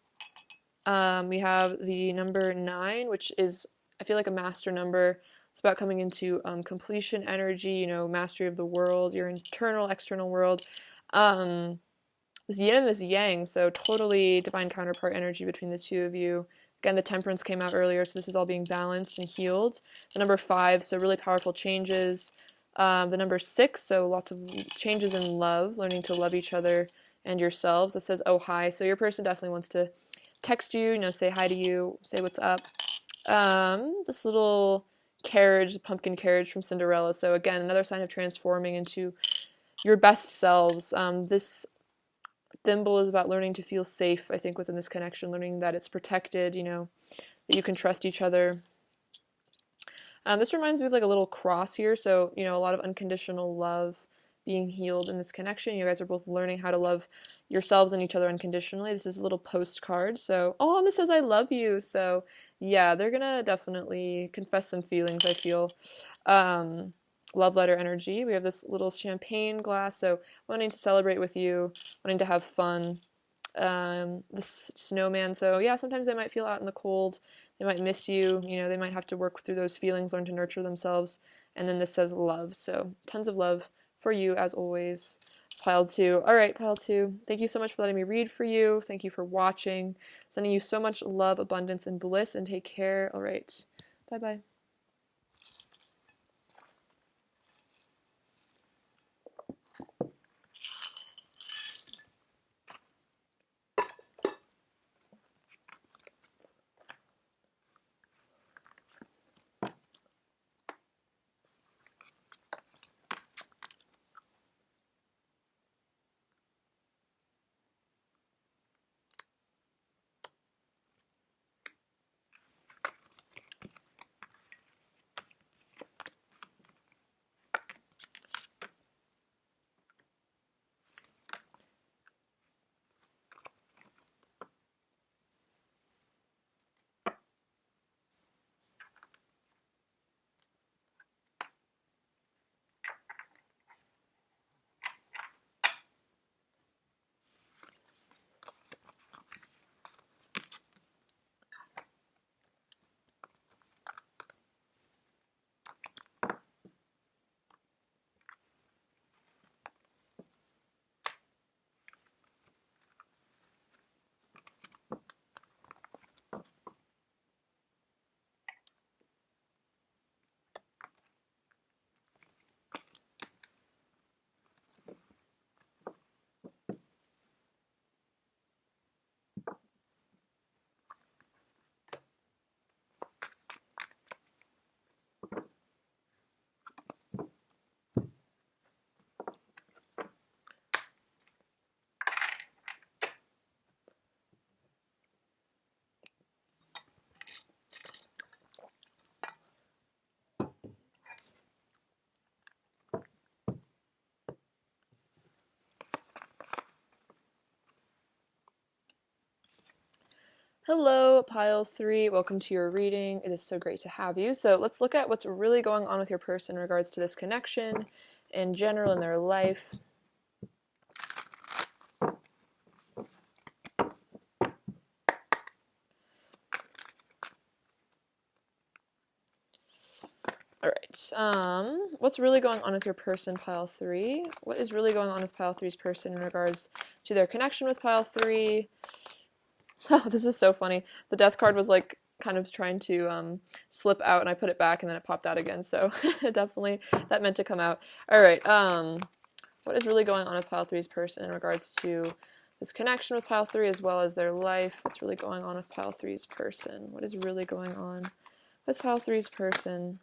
We have the number 9, which is, I feel like, a master number. It's about coming into completion energy, you know, mastery of the world, your internal, external world. This yin and this yang, so totally divine counterpart energy between the two of you. Again, the temperance came out earlier, so this is all being balanced and healed. The number 5, so really powerful changes. The number 6, so lots of changes in love, learning to love each other and yourselves. This says, oh, hi. So your person definitely wants to text you, you know, say hi to you, say what's up. This little carriage, the pumpkin carriage from Cinderella. So again, another sign of transforming into your best selves. This thimble is about learning to feel safe, I think, within this connection, learning that it's protected, you know, that you can trust each other. This reminds me of like a little cross here, so, you know, a lot of unconditional love being healed in this connection. You guys are both learning how to love yourselves and each other unconditionally. This is a little postcard, so, oh, and this says I love you, so yeah, they're gonna definitely confess some feelings, I feel. love letter energy. We have this little champagne glass, so wanting to celebrate with you, wanting to have fun. This snowman, so yeah, sometimes they might feel out in the cold, they might miss you, they might have to work through those feelings, learn to nurture themselves. And then this says love, so tons of love for you as always. Pile 2. All right, Pile 2, thank you so much for letting me read for you. Thank you for watching. Sending you so much love, abundance, and bliss, and take care. All right, bye-bye. Hello, Pile 3. Welcome to your reading. It is so great to have you. So let's look at what's really going on with your person in regards to this connection in general in their life. All right. What's really going on with your person, Pile 3? What is really going on with Pile 3's person in regards to their connection with Pile 3? Oh, this is so funny. The death card was like kind of trying to slip out, and I put it back, and then it popped out again. So definitely that meant to come out. All right. What is really going on with Pile 3's person in regards to this connection with Pile 3 as well as their life? What's really going on with Pile 3's person? What is really going on with Pile 3's person?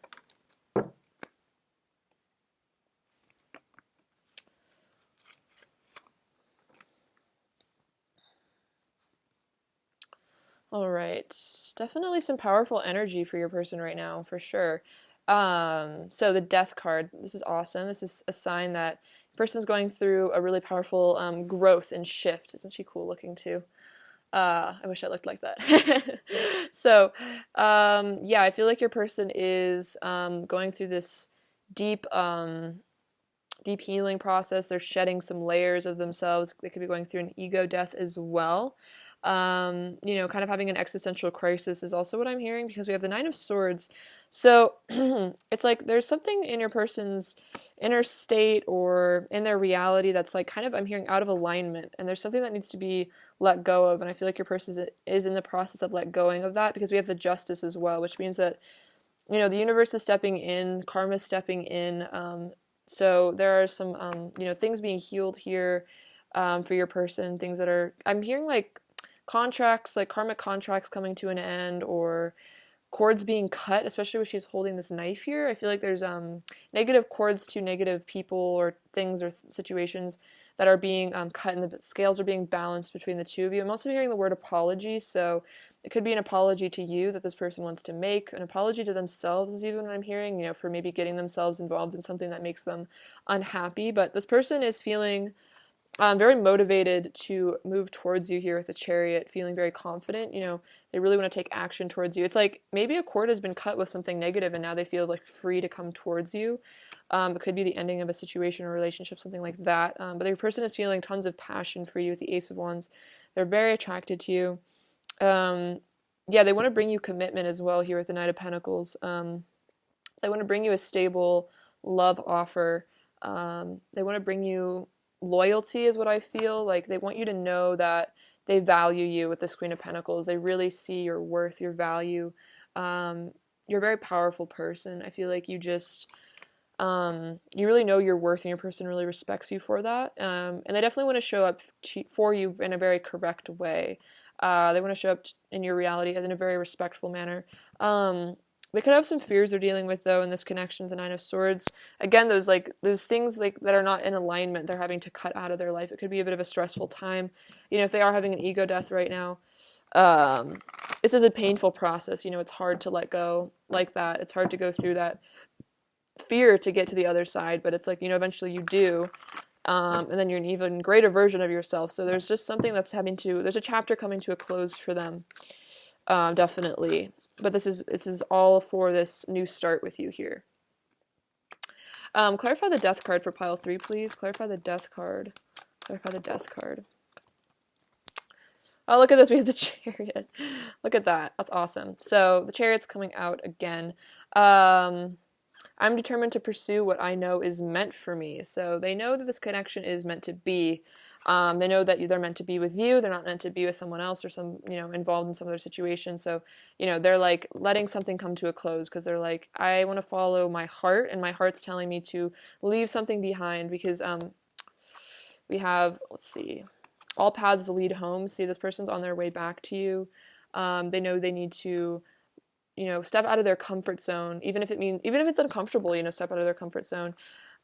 All right, definitely some powerful energy for your person right now, for sure. So the death card, this is awesome. This is a sign that the person's going through a really powerful growth and shift. Isn't she cool looking too? I wish I looked like that. So, yeah, I feel like your person is going through this deep, deep healing process. They're shedding some layers of themselves. They could be going through an ego death as well. Kind of having an existential crisis is also what I'm hearing, because we have the Nine of Swords. So it's like there's something in your person's inner state or in their reality that's like kind of, I'm hearing, out of alignment, and there's something that needs to be let go of, and I feel like your person is in the process of let going of that, because we have the Justice as well, which means that the universe is stepping in, karma is stepping in. So there are some things being healed here for your person, things that are, I'm hearing like contracts, like karmic contracts coming to an end, or cords being cut, especially when she's holding this knife here. I feel like there's negative cords to negative people or things or situations that are being cut, and the scales are being balanced between the two of you. I'm also hearing the word apology, so it could be an apology to you that this person wants to make, an apology to themselves is even what I'm hearing, for maybe getting themselves involved in something that makes them unhappy. But this person is feeling very motivated to move towards you here with the Chariot, feeling very confident. They really want to take action towards you. It's like maybe a cord has been cut with something negative and now they feel like free to come towards you. It could be the ending of a situation or relationship, something like that. But your person is feeling tons of passion for you with the Ace of Wands. They're very attracted to you. Yeah, they want to bring you commitment as well here with the Knight of Pentacles. They want to bring you a stable love offer. They want to bring you loyalty is what I feel. Like they want you to know that they value you with this Queen of Pentacles. They really see your worth, your value. You're a very powerful person. I feel like you just, you really know your worth and your person really respects you for that. And they definitely want to show up for you in a very correct way. They want to show up in your reality as in a very respectful manner. They could have some fears they're dealing with though in this connection with the Nine of Swords. Again, those things that are not in alignment, they're having to cut out of their life. It could be a bit of a stressful time. If they are having an ego death right now, this is a painful process. It's hard to let go like that. It's hard to go through that fear to get to the other side, but it's like, eventually you do. And then you're an even greater version of yourself. So there's just something there's a chapter coming to a close for them. Definitely. But this is all for this new start with you here. Clarify the Death card for pile 3, please. Clarify the Death card. Clarify the Death card. Oh, look at this. We have the Chariot. Look at that. That's awesome. So the Chariot's coming out again. I'm determined to pursue what I know is meant for me. So they know that this connection is meant to be. They know that they're meant to be with you. They're not meant to be with someone else or involved in some other situation. So, they're like letting something come to a close because they're like, I want to follow my heart and my heart's telling me to leave something behind because, we have, let's see, all paths lead home. See, this person's on their way back to you. They know they need to, step out of their comfort zone, even if it's uncomfortable, step out of their comfort zone.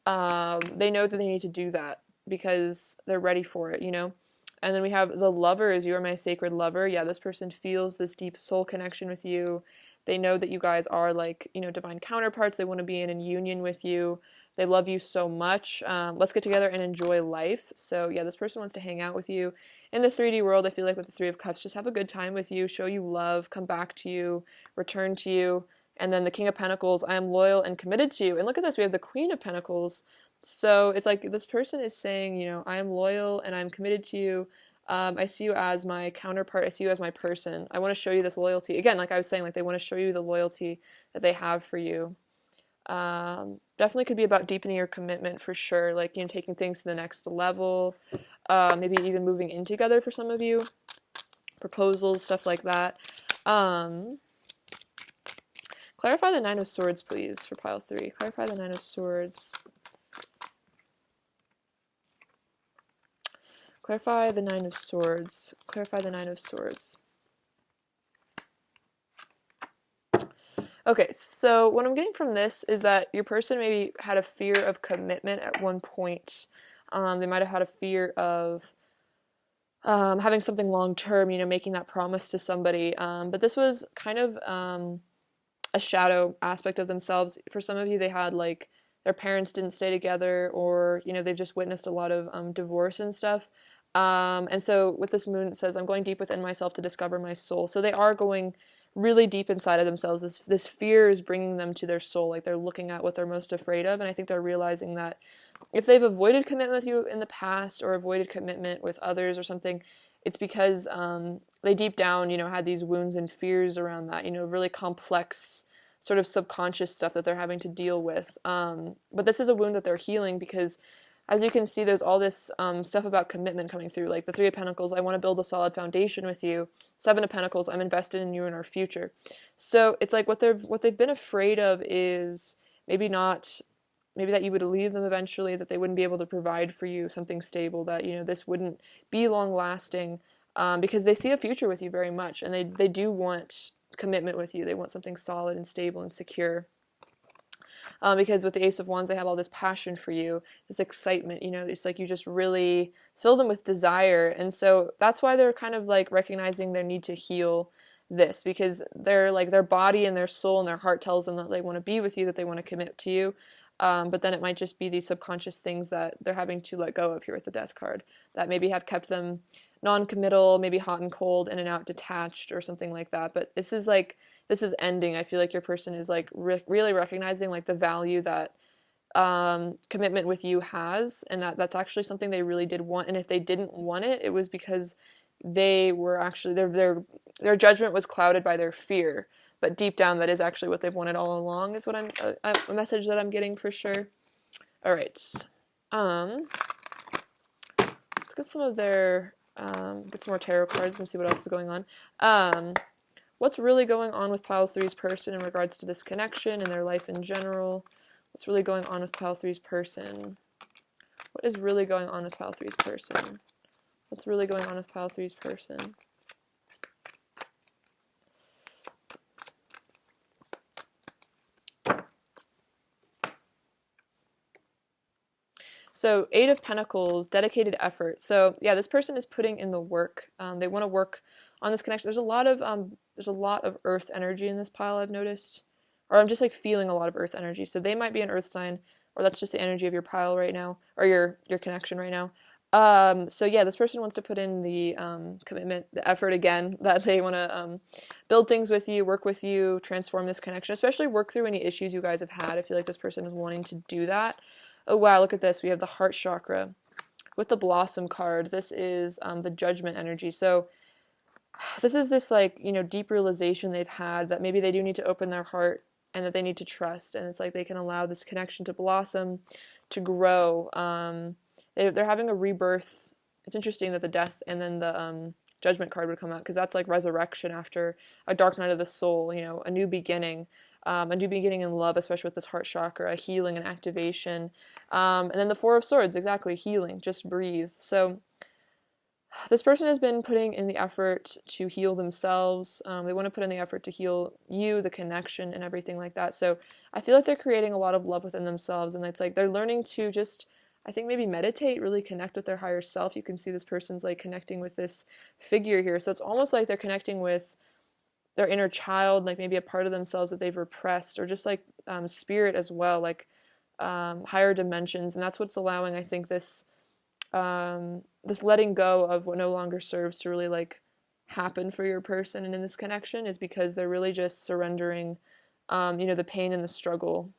They know that they need to do that because they're ready for it, And then we have the Lovers. You are my sacred lover. Yeah, this person feels this deep soul connection with you. They know that you guys are like, divine counterparts. They want to be in a union with you. They love you so much. Let's get together and enjoy life. So yeah, this person wants to hang out with you. In the 3D world, I feel like with the Three of Cups, just have a good time with you, show you love, come back to you, return to you. And then the King of Pentacles, I am loyal and committed to you. And look at this, we have the Queen of Pentacles. So it's like this person is saying, I am loyal and I'm committed to you. I see you as my counterpart. I see you as my person. I want to show you this loyalty. Again, like I was saying, like they want to show you the loyalty that they have for you. Definitely could be about deepening your commitment for sure. Like, taking things to the next level. Maybe even moving in together for some of you. Proposals, stuff like that. Clarify the Nine of Swords, please, for pile 3. Clarify the Nine of Swords. Clarify the Nine of Swords. Clarify the Nine of Swords. Okay, so what I'm getting from this is that your person maybe had a fear of commitment at one point. They might have had a fear of having something long-term, making that promise to somebody. But this was kind of a shadow aspect of themselves. For some of you, they had like their parents didn't stay together, or they've just witnessed a lot of divorce and stuff. And so with this moon, it says, I'm going deep within myself to discover my soul. So they are going really deep inside of themselves. This fear is bringing them to their soul. Like they're looking at what they're most afraid of. And I think they're realizing that if they've avoided commitment with you in the past or avoided commitment with others or something, it's because they deep down, had these wounds and fears around that, really complex sort of subconscious stuff that they're having to deal with. But this is a wound that they're healing because, as you can see, there's all this stuff about commitment coming through, like the Three of Pentacles, I want to build a solid foundation with you. Seven of Pentacles, I'm invested in you and our future. So it's like what they've been afraid of is maybe that you would leave them eventually, that they wouldn't be able to provide for you something stable, that this wouldn't be long lasting, because they see a future with you very much, and they do want commitment with you. They want something solid and stable and secure. Because with the Ace of Wands, they have all this passion for you, this excitement, it's like you just really fill them with desire. And so that's why they're kind of like recognizing their need to heal this, because they're like their body and their soul and their heart tells them that they want to be with you, that they want to commit to you. but then it might just be these subconscious things that they're having to let go of here with the death card that maybe have kept them non-committal, maybe hot and cold, in and out, detached, or something like that. But this is ending. I feel like your person is like really recognizing like the value that commitment with you has, and that's actually something they really did want. And if they didn't want it, it was because they were actually their judgment was clouded by their fear. But deep down, that is actually what they've wanted all along, is what a message that I'm getting for sure. All right. Let's get some of their, get some more tarot cards and see what else is going on. What's really going on with Pile 3's person in regards to this connection and their life in general? What's really going on with Pile 3's person? What is really going on with Pile 3's person? What's really going on with Pile 3's person? So 8 of Pentacles, dedicated effort. So yeah, this person is putting in the work. They want to work on this connection. There's a lot of earth energy in this pile, I've noticed. Or I'm just like feeling a lot of earth energy. So they might be an earth sign, or that's just the energy of your pile right now, or your connection right now. So yeah, this person wants to put in the commitment, the effort again, that they want to build things with you, work with you, transform this connection, especially work through any issues you guys have had. I feel like this person is wanting to do that. Oh wow, look at this. We have the heart chakra with the blossom card. This is the judgment energy. So this is this like, deep realization they've had that maybe they do need to open their heart and that they need to trust. And it's like they can allow this connection to blossom, to grow. They're having a rebirth. It's interesting that the death and then the judgment card would come out, because that's like resurrection after a dark night of the soul, a new beginning. A new beginning in love, especially with this heart chakra, healing and activation. And then the 4 of Swords, exactly, healing, just breathe. So this person has been putting in the effort to heal themselves. They want to put in the effort to heal you, the connection, and everything like that. So I feel like they're creating a lot of love within themselves, and it's like they're learning to just, I think, maybe meditate, really connect with their higher self. You can see this person's like connecting with this figure here. So it's almost like they're connecting with their inner child, like maybe a part of themselves that they've repressed, or just like spirit as well, like higher dimensions. And that's what's allowing, I think, this this letting go of what no longer serves to really like happen for your person and in this connection, is because they're really just surrendering the pain and the struggle,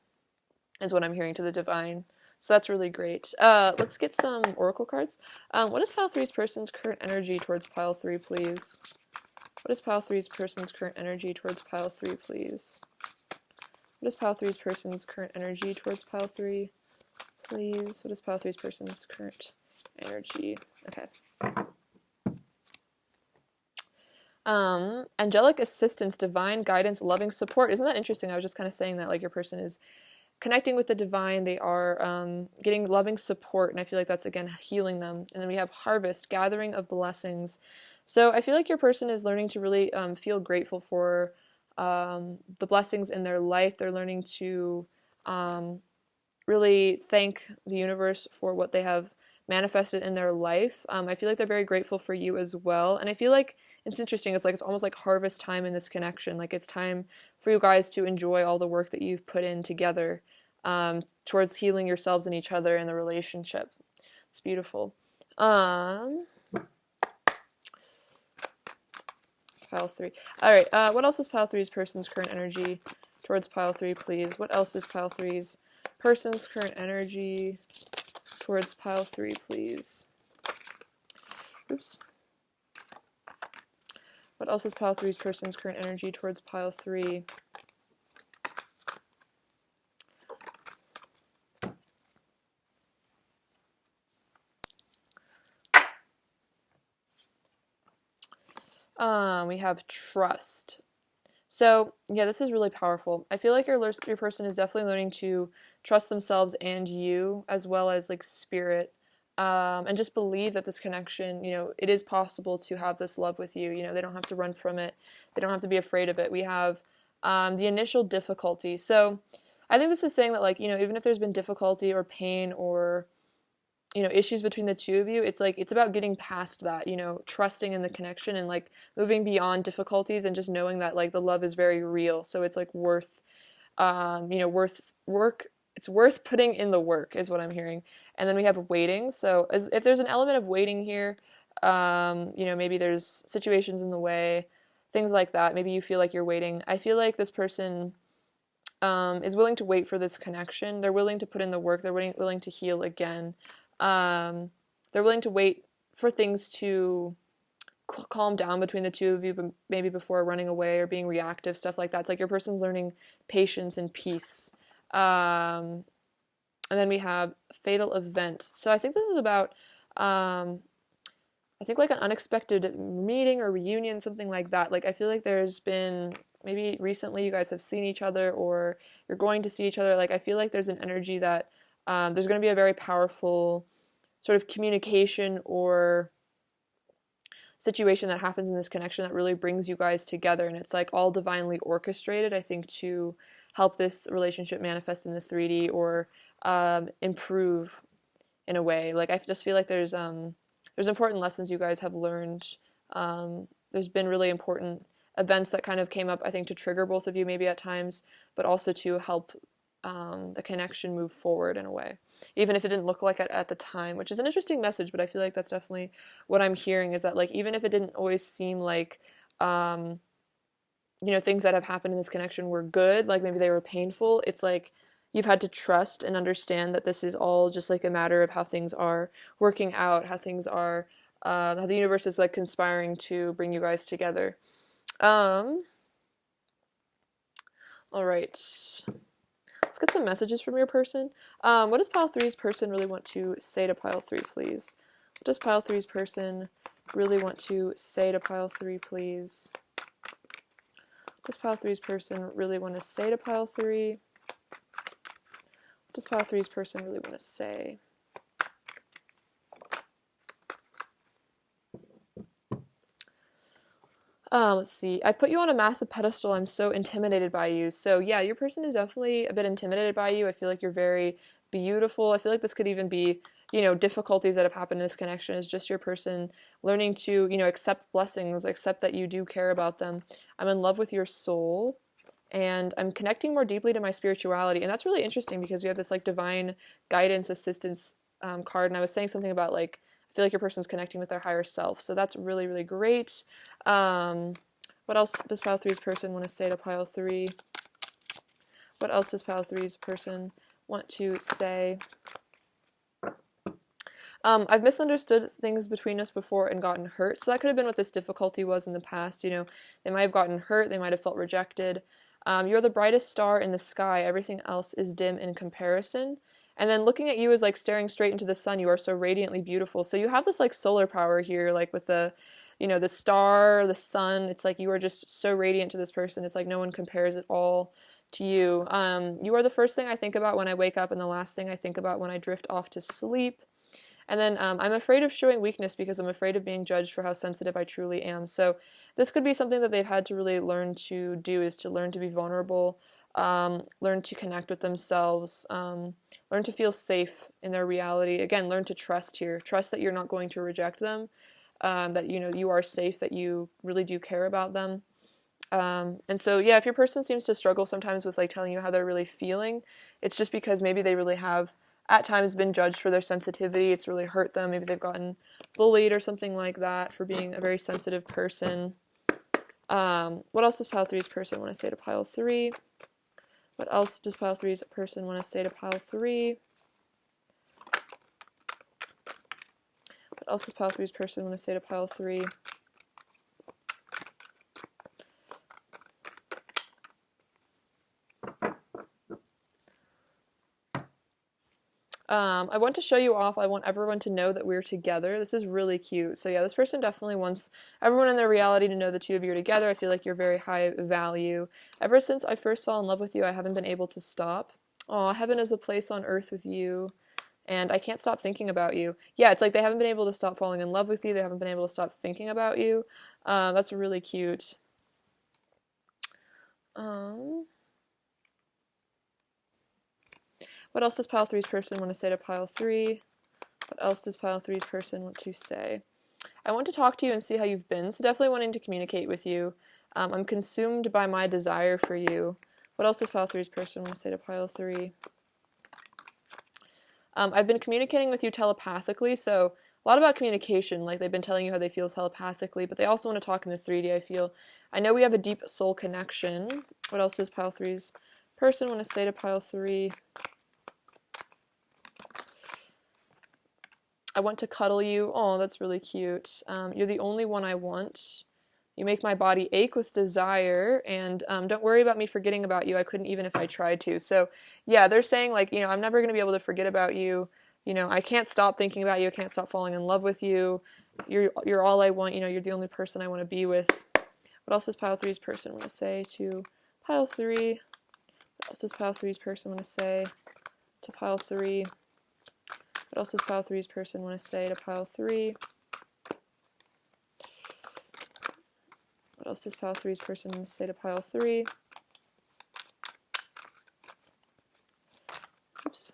is what I'm hearing, to the divine. So that's really great. Let's get some oracle cards. What is Pile 3's person's current energy towards Pile 3, please? What is Pile 3's person's current energy towards Pile 3, please? What is Pile 3's person's current energy towards Pile 3, please? What is Pile 3's person's current energy? Okay. Angelic assistance, divine guidance, loving support. Isn't that interesting? I was just kind of saying that, like, your person is connecting with the divine. They are getting loving support, and I feel like that's, again, healing them. And then we have harvest, gathering of blessings. So I feel like your person is learning to really feel grateful for the blessings in their life. They're learning to really thank the universe for what they have manifested in their life. I feel like they're very grateful for you as well. And I feel like it's interesting. It's like it's almost like harvest time in this connection. Like it's time for you guys to enjoy all the work that you've put in together towards healing yourselves and each other in the relationship. It's beautiful. Pile 3. All right. What else is Pile 3's person's current energy towards Pile 3, please? What else is Pile 3's person's current energy towards Pile 3, please? Oops. What else is Pile 3's person's current energy towards Pile 3? We have trust. So, yeah, this is really powerful. I feel like your person is definitely learning to trust themselves and you, as well as, like, spirit, and just believe that this connection, it is possible to have this love with you. They don't have to run from it. They don't have to be afraid of it. We have the initial difficulty. So I think this is saying that, like, even if there's been difficulty or pain or issues between the two of you, it's like, it's about getting past that, trusting in the connection and like moving beyond difficulties and just knowing that like the love is very real. So it's like worth it's worth putting in the work is what I'm hearing. And then we have waiting. So if there's an element of waiting here, you know, maybe there's situations in the way, things like that. Maybe you feel like you're waiting. I feel like this person is willing to wait for this connection. They're willing to put in the work. They're willing to heal again. They're willing to wait for things to calm down between the two of you, but maybe before running away or being reactive, stuff like that. It's like your person's learning patience and peace. And then we have fatal event. So I think this is about, I think like an unexpected meeting or reunion, something like that. Like I feel like there's been, maybe recently you guys have seen each other or you're going to see each other. Like I feel like there's an energy that there's going to be a very powerful sort of communication or situation that happens in this connection that really brings you guys together, and it's like all divinely orchestrated, I think, to help this relationship manifest in the 3D or improve in a way. Like I just feel like there's important lessons you guys have learned. There's been really important events that kind of came up, I think, to trigger both of you maybe at times, but also to help the connection move forward in a way, even if it didn't look like it at the time, which is an interesting message. But I feel like that's definitely what I'm hearing, is that like even if it didn't always seem like you know, things that have happened in this connection were good, like maybe they were painful, it's like you've had to trust and understand that this is all just like a matter of how things are working out, how things are how the universe is like conspiring to bring you guys together. All right, let's get some messages from your person. What does pile 3's person really want to say to pile 3, please? What does pile 3's person really want to say to pile 3, please? What does pile 3's person really want to say to pile 3? What does pile 3's person really want to say? Let's see. I put you on a massive pedestal. I'm so intimidated by you. So yeah, your person is definitely a bit intimidated by you. I feel like you're very beautiful. I feel like this could even be, you know, difficulties that have happened in this connection is just your person learning to, you know, accept blessings, accept that you do care about them. I'm in love with your soul, and I'm connecting more deeply to my spirituality. And that's really interesting because we have this like divine guidance assistance card. And I was saying something about like, I feel like your person's connecting with their higher self. So that's really, really great. What else does pile 3's person want to say to pile 3? What else does pile 3's person want to say? I've misunderstood things between us before and gotten hurt. So that could have been what this difficulty was in the past. You know, they might have gotten hurt. They might have felt rejected. You're the brightest star in the sky. Everything else is dim in comparison. And then looking at you is like staring straight into the sun. You are so radiantly beautiful. So you have this like solar power here, like with the, you know, the star, the sun. It's like you are just so radiant to this person. It's like no one compares at all to you. You are the first thing I think about when I wake up and the last thing I think about when I drift off to sleep. And then I'm afraid of showing weakness because I'm afraid of being judged for how sensitive I truly am. So this could be something that they've had to really learn to do, is to learn to be vulnerable, learn to connect with themselves, learn to feel safe in their reality. Again, learn to trust here. Trust that you're not going to reject them, that, you know, you are safe, that you really do care about them. And so, yeah, if your person seems to struggle sometimes with like telling you how they're really feeling, it's just because maybe they really have at times been judged for their sensitivity. It's really hurt them. Maybe they've gotten bullied or something like that for being a very sensitive person. What else does pile 3's person want to say to pile 3? What else does pile 3's person want to say to pile 3? What else does pile 3's person want to say to pile 3? I want to show you off. I want everyone to know that we're together. This is really cute. So yeah, this person definitely wants everyone in their reality to know the two of you are together. I feel like you're very high value. Ever since I first fell in love with you, I haven't been able to stop. Aw, heaven is a place on earth with you, and I can't stop thinking about you. Yeah, it's like they haven't been able to stop falling in love with you. They haven't been able to stop thinking about you. That's really cute. What else does pile 3's person want to say to pile 3? What else does pile 3's person want to say? I want to talk to you and see how you've been, so definitely wanting to communicate with you. I'm consumed by my desire for you. What else does pile 3's person want to say to pile 3? I've been communicating with you telepathically, so a lot about communication, like they've been telling you how they feel telepathically, but they also want to talk in the 3D, I feel. I know we have a deep soul connection. What else does pile 3's person want to say to pile 3? I want to cuddle you. Oh, that's really cute. You're the only one I want. You make my body ache with desire, and don't worry about me forgetting about you. I couldn't even if I tried to. So, yeah, they're saying, like, you know, I'm never going to be able to forget about you. You know, I can't stop thinking about you. I can't stop falling in love with you. You're all I want. You know, you're the only person I want to be with. What else does pile 3's person want to say to pile 3? What else does pile 3's person want to say to pile 3? What else does pile 3's person want to say to pile 3? What else does pile 3's person want to say to pile 3? Oops.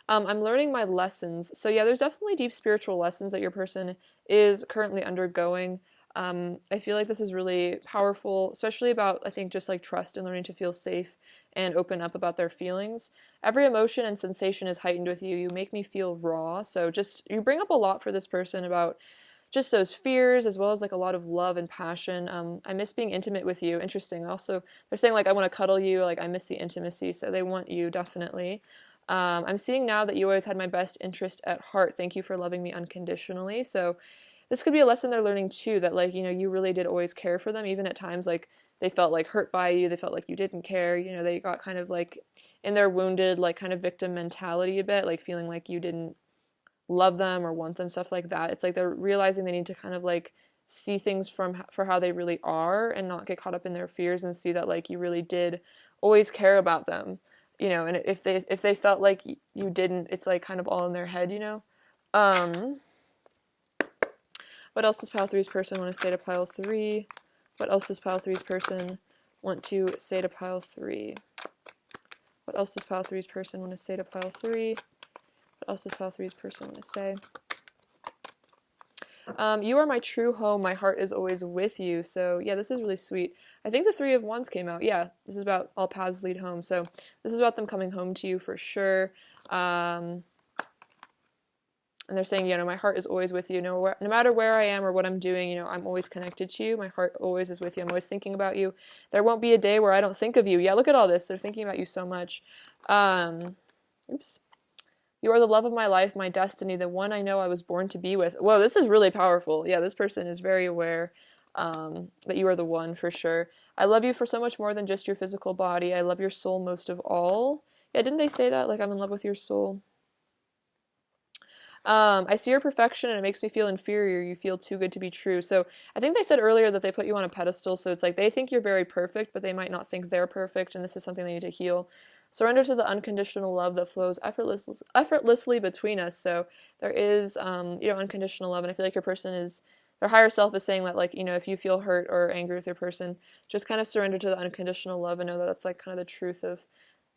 I'm learning my lessons. So yeah, there's definitely deep spiritual lessons that your person is currently undergoing. I feel like this is really powerful, especially about, I think, just like trust and learning to feel safe and open up about their feelings. Every emotion and sensation is heightened with you. You make me feel raw. So just, you bring up a lot for this person about just those fears, as well as like a lot of love and passion. I miss being intimate with you. Interesting. Also, they're saying like, I want to cuddle you. Like, I miss the intimacy. So they want you, definitely. I'm seeing now that you always had my best interest at heart. Thank you for loving me unconditionally. So this could be a lesson they're learning too, that like, you know, you really did always care for them, even at times like they felt like hurt by you, they felt like you didn't care, you know, they got kind of like in their wounded, like kind of victim mentality a bit, like feeling like you didn't love them or want them, stuff like that. It's like they're realizing they need to kind of like see things for how they really are and not get caught up in their fears, and see that like you really did always care about them, you know, and if they felt like you didn't, it's like kind of all in their head, you know. What else does pile 3's person want to say to pile 3? What else does pile 3's person want to say to pile 3? What else does pile 3's person want to say to pile 3? What else does pile 3's person want to say? You are my true home. My heart is always with you. So yeah, this is really sweet. I think the 3 of Wands came out. Yeah, this is about all paths lead home. So this is about them coming home to you for sure. And they're saying, you know, my heart is always with you. No matter where I am or what I'm doing, you know, I'm always connected to you. My heart always is with you. I'm always thinking about you. There won't be a day where I don't think of you. Yeah, look at all this. They're thinking about you so much. Oops. You are the love of my life, my destiny, the one I know I was born to be with. Whoa, this is really powerful. Yeah, this person is very aware that you are the one for sure. I love you for so much more than just your physical body. I love your soul most of all. Yeah, didn't they say that? Like, I'm in love with your soul. I see your perfection and it makes me feel inferior. You feel too good to be true. So I think they said earlier that they put you on a pedestal. So it's like they think you're very perfect, but they might not think they're perfect. And this is something they need to heal. Surrender to the unconditional love that flows effortlessly between us. So there is, you know, unconditional love. And I feel like your person is, their higher self is saying that, like, you know, if you feel hurt or angry with your person, just kind of surrender to the unconditional love and know that that's like kind of the truth of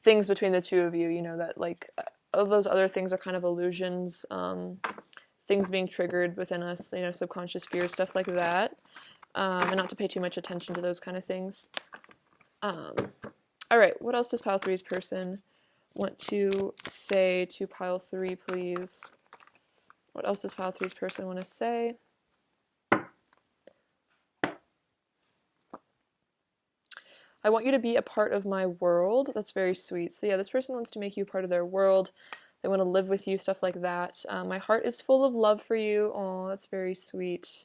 things between the two of you, you know, that like all those other things are kind of illusions, things being triggered within us, you know, subconscious fears, stuff like that, and not to pay too much attention to those kind of things. All right, what else does pile 3's person want to say to pile 3, please? What else does pile 3's person want to say? I want you to be a part of my world. That's very sweet. So yeah, this person wants to make you a part of their world. They want to live with you, stuff like that. My heart is full of love for you. Oh, that's very sweet.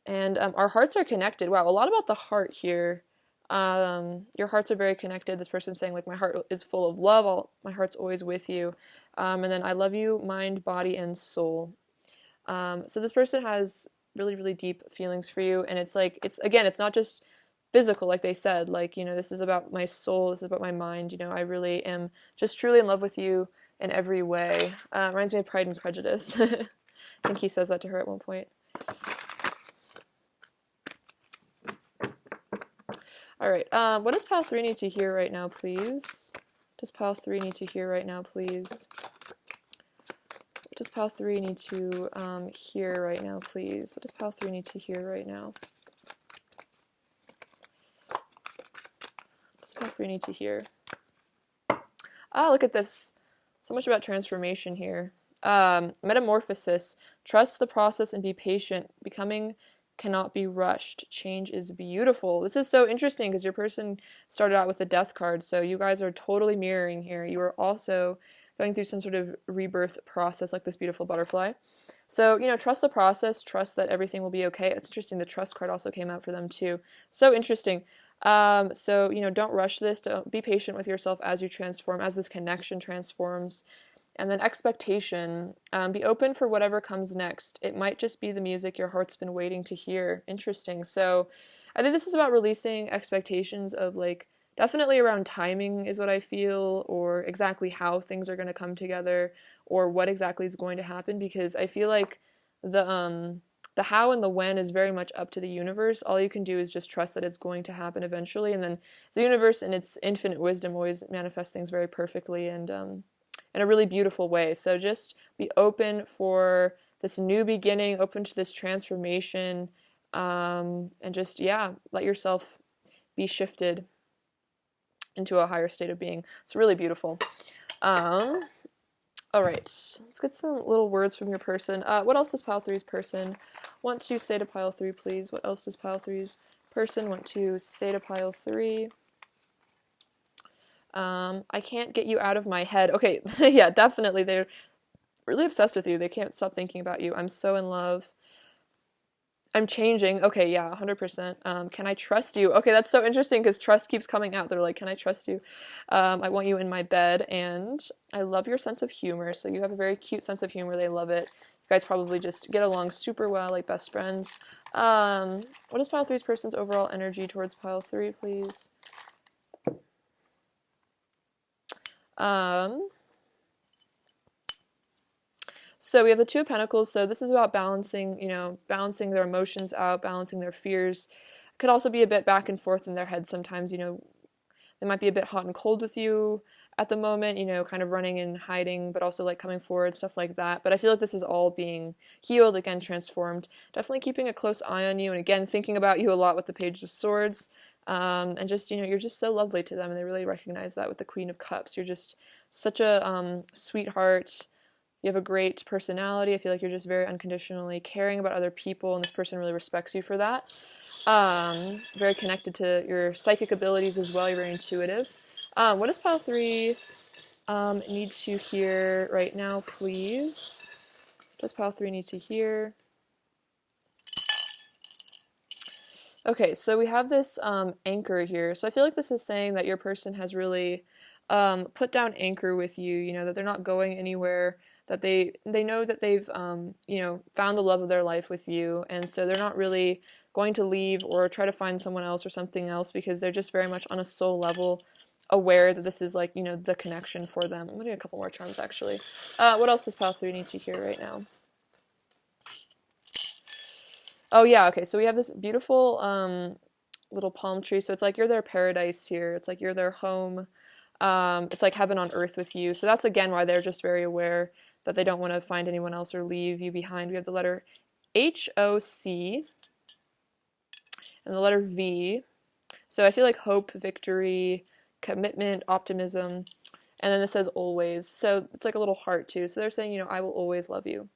And our hearts are connected. Wow, a lot about the heart here. Your hearts are very connected. This person's saying, like, my heart is full of love. My heart's always with you. And then I love you, mind, body, and soul. So this person has really, really deep feelings for you. And it's like, it's not just physical, like they said, like, you know, this is about my soul, this is about my mind, you know, I really am just truly in love with you in every way. Reminds me of Pride and Prejudice. I think he says that to her at one point. All right, what does pile 3 need to hear right now, please? What does pile 3 need to hear right now, please? What does pile 3 need to hear right now, please? What does pile 3 need to hear right now? three need to hear? Ah, look at this. So much about transformation here. Metamorphosis. Trust the process and be patient. Becoming cannot be rushed. Change is beautiful. This is so interesting because your person started out with the death card, so you guys are totally mirroring here. You are also going through some sort of rebirth process like this beautiful butterfly. So, trust the process, trust that everything will be okay. It's interesting, the trust card also came out for them too. So interesting. So, don't rush this. Don't be patient with yourself as you transform, as this connection transforms. And then expectation. Be open for whatever comes next. It might just be the music your heart's been waiting to hear. Interesting. So I think this is about releasing expectations of definitely around timing is what I feel, or exactly how things are going to come together, or what exactly is going to happen, because I feel like the how and the when is very much up to the universe. All you can do is just trust that it's going to happen eventually, and then the universe in its infinite wisdom always manifests things very perfectly and in a really beautiful way. So just be open for this new beginning, open to this transformation, and just, let yourself be shifted into a higher state of being. It's really beautiful. All right, let's get some little words from your person. What else does pile three's person want to say to pile three, please? What else does pile three's person want to say to pile three? I can't get you out of my head. Okay, yeah, definitely. They're really obsessed with you. They can't stop thinking about you. I'm so in love. I'm changing. Okay, yeah, 100%. Can I trust you? Okay, that's so interesting because trust keeps coming out. They're like, can I trust you? I want you in my bed, and I love your sense of humor. So you have a very cute sense of humor. They love it. You guys probably just get along super well, like best friends. What is pile three's person's overall energy towards pile three, please? So we have the Two of Pentacles. So this is about balancing, balancing their emotions out, balancing their fears. It could also be a bit back and forth in their head sometimes. They might be a bit hot and cold with you at the moment, kind of running and hiding, but also coming forward, stuff like that. But I feel like this is all being healed, again, transformed. Definitely keeping a close eye on you, and again, thinking about you a lot with the Page of Swords. And just, you're just so lovely to them, and they really recognize that with the Queen of Cups. You're just such a sweetheart. You have a great personality. I feel like you're just very unconditionally caring about other people, and this person really respects you for that. Very connected to your psychic abilities as well. You're very intuitive. What does pile three need to hear right now, please? What does pile three need to hear? Okay, so we have this anchor here. So I feel like this is saying that your person has really put down anchor with you, that they're not going anywhere, that they know that they've, found the love of their life with you, and so they're not really going to leave or try to find someone else or something else, because they're just very much on a soul level aware that this is the connection for them. I'm going to get a couple more charms, actually. What else does pile three need to hear right now? Oh yeah, okay, so we have this beautiful little palm tree, so it's like you're their paradise here. It's like you're their home. It's like heaven on earth with you. So that's again why they're just very aware that they don't want to find anyone else or leave you behind. We have the letter H-O-C and the letter V. So I feel like hope, victory, commitment, optimism, and then this says always. So it's like a little heart too. So they're saying, I will always love you.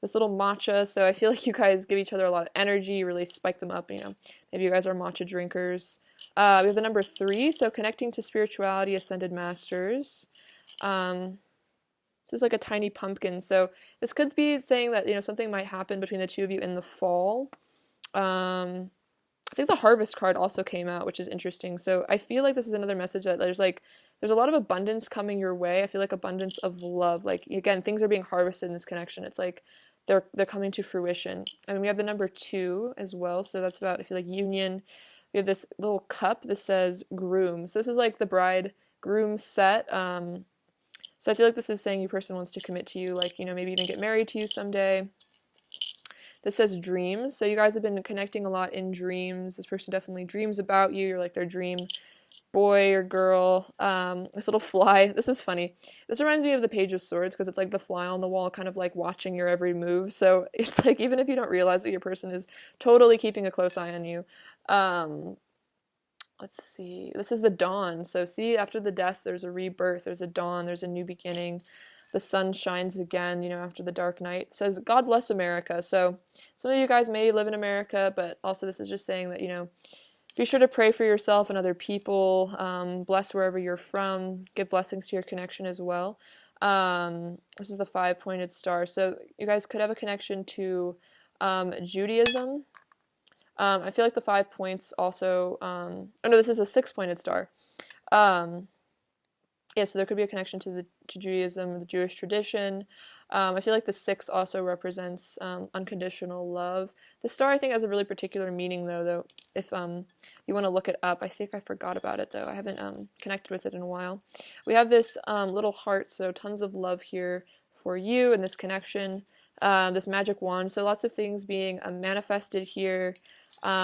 This little matcha, so I feel like you guys give each other a lot of energy, you really spike them up, maybe you guys are matcha drinkers. We have the number 3, so connecting to spirituality, ascended masters. This is like a tiny pumpkin, so this could be saying that, something might happen between the two of you in the fall. I think the harvest card also came out, which is interesting, so I feel like this is another message that there's a lot of abundance coming your way. I feel like abundance of love, again, things are being harvested in this connection. It's like they're coming to fruition. And we have the number 2 as well, so that's about, I feel like, union. We have this little cup that says groom. So this is like the bride-groom set. So I feel like this is saying your person wants to commit to you, maybe even get married to you someday. This says dreams. So you guys have been connecting a lot in dreams. This person definitely dreams about you. You're like their dream boy or girl. This little fly. This is funny. This reminds me of the Page of Swords because it's like the fly on the wall kind of like watching your every move. So it's like even if you don't realize that your person is totally keeping a close eye on you. let's see. This is the dawn. So see, after the death, there's a rebirth, there's a dawn, there's a new beginning. The sun shines again, you know, after the dark night. It says, God bless America. So some of you guys may live in America, but also this is just saying that, you know, be sure to pray for yourself and other people. Bless wherever you're from. Give blessings to your connection as well. This is the 5-pointed star. So you guys could have a connection to Judaism. I feel like the 5 points also, oh no, this is a 6-pointed star. Yeah, so there could be a connection to Judaism, the Jewish tradition. I feel like the 6 also represents unconditional love. The star, I think, has a really particular meaning, though. If you want to look it up, I think I forgot about it, though. I haven't connected with it in a while. We have this little heart, so tons of love here for you and this connection. This magic wand, so lots of things being manifested here.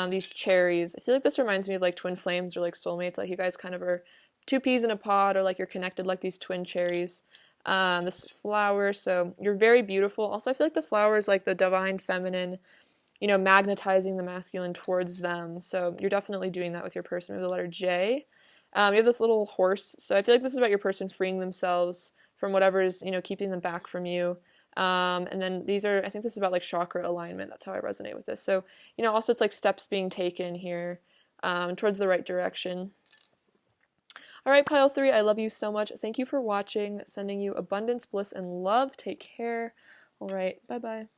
These cherries. I feel like this reminds me of like twin flames or like soulmates. Like you guys kind of are 2 peas in a pod, or like you're connected like these twin cherries. This flower, so you're very beautiful. Also, I feel like the flower is like the divine feminine, you know, magnetizing the masculine towards them. So you're definitely doing that with your person. We have the letter J. You have this little horse. So I feel like this is about your person freeing themselves from whatever is, you know, keeping them back from you. And then these are, I think this is about like chakra alignment. That's how I resonate with this. So, you know, also it's like steps being taken here towards the right direction. All right, pile 3, I love you so much. Thank you for watching. Sending you abundance, bliss, and love. Take care. All right, bye-bye.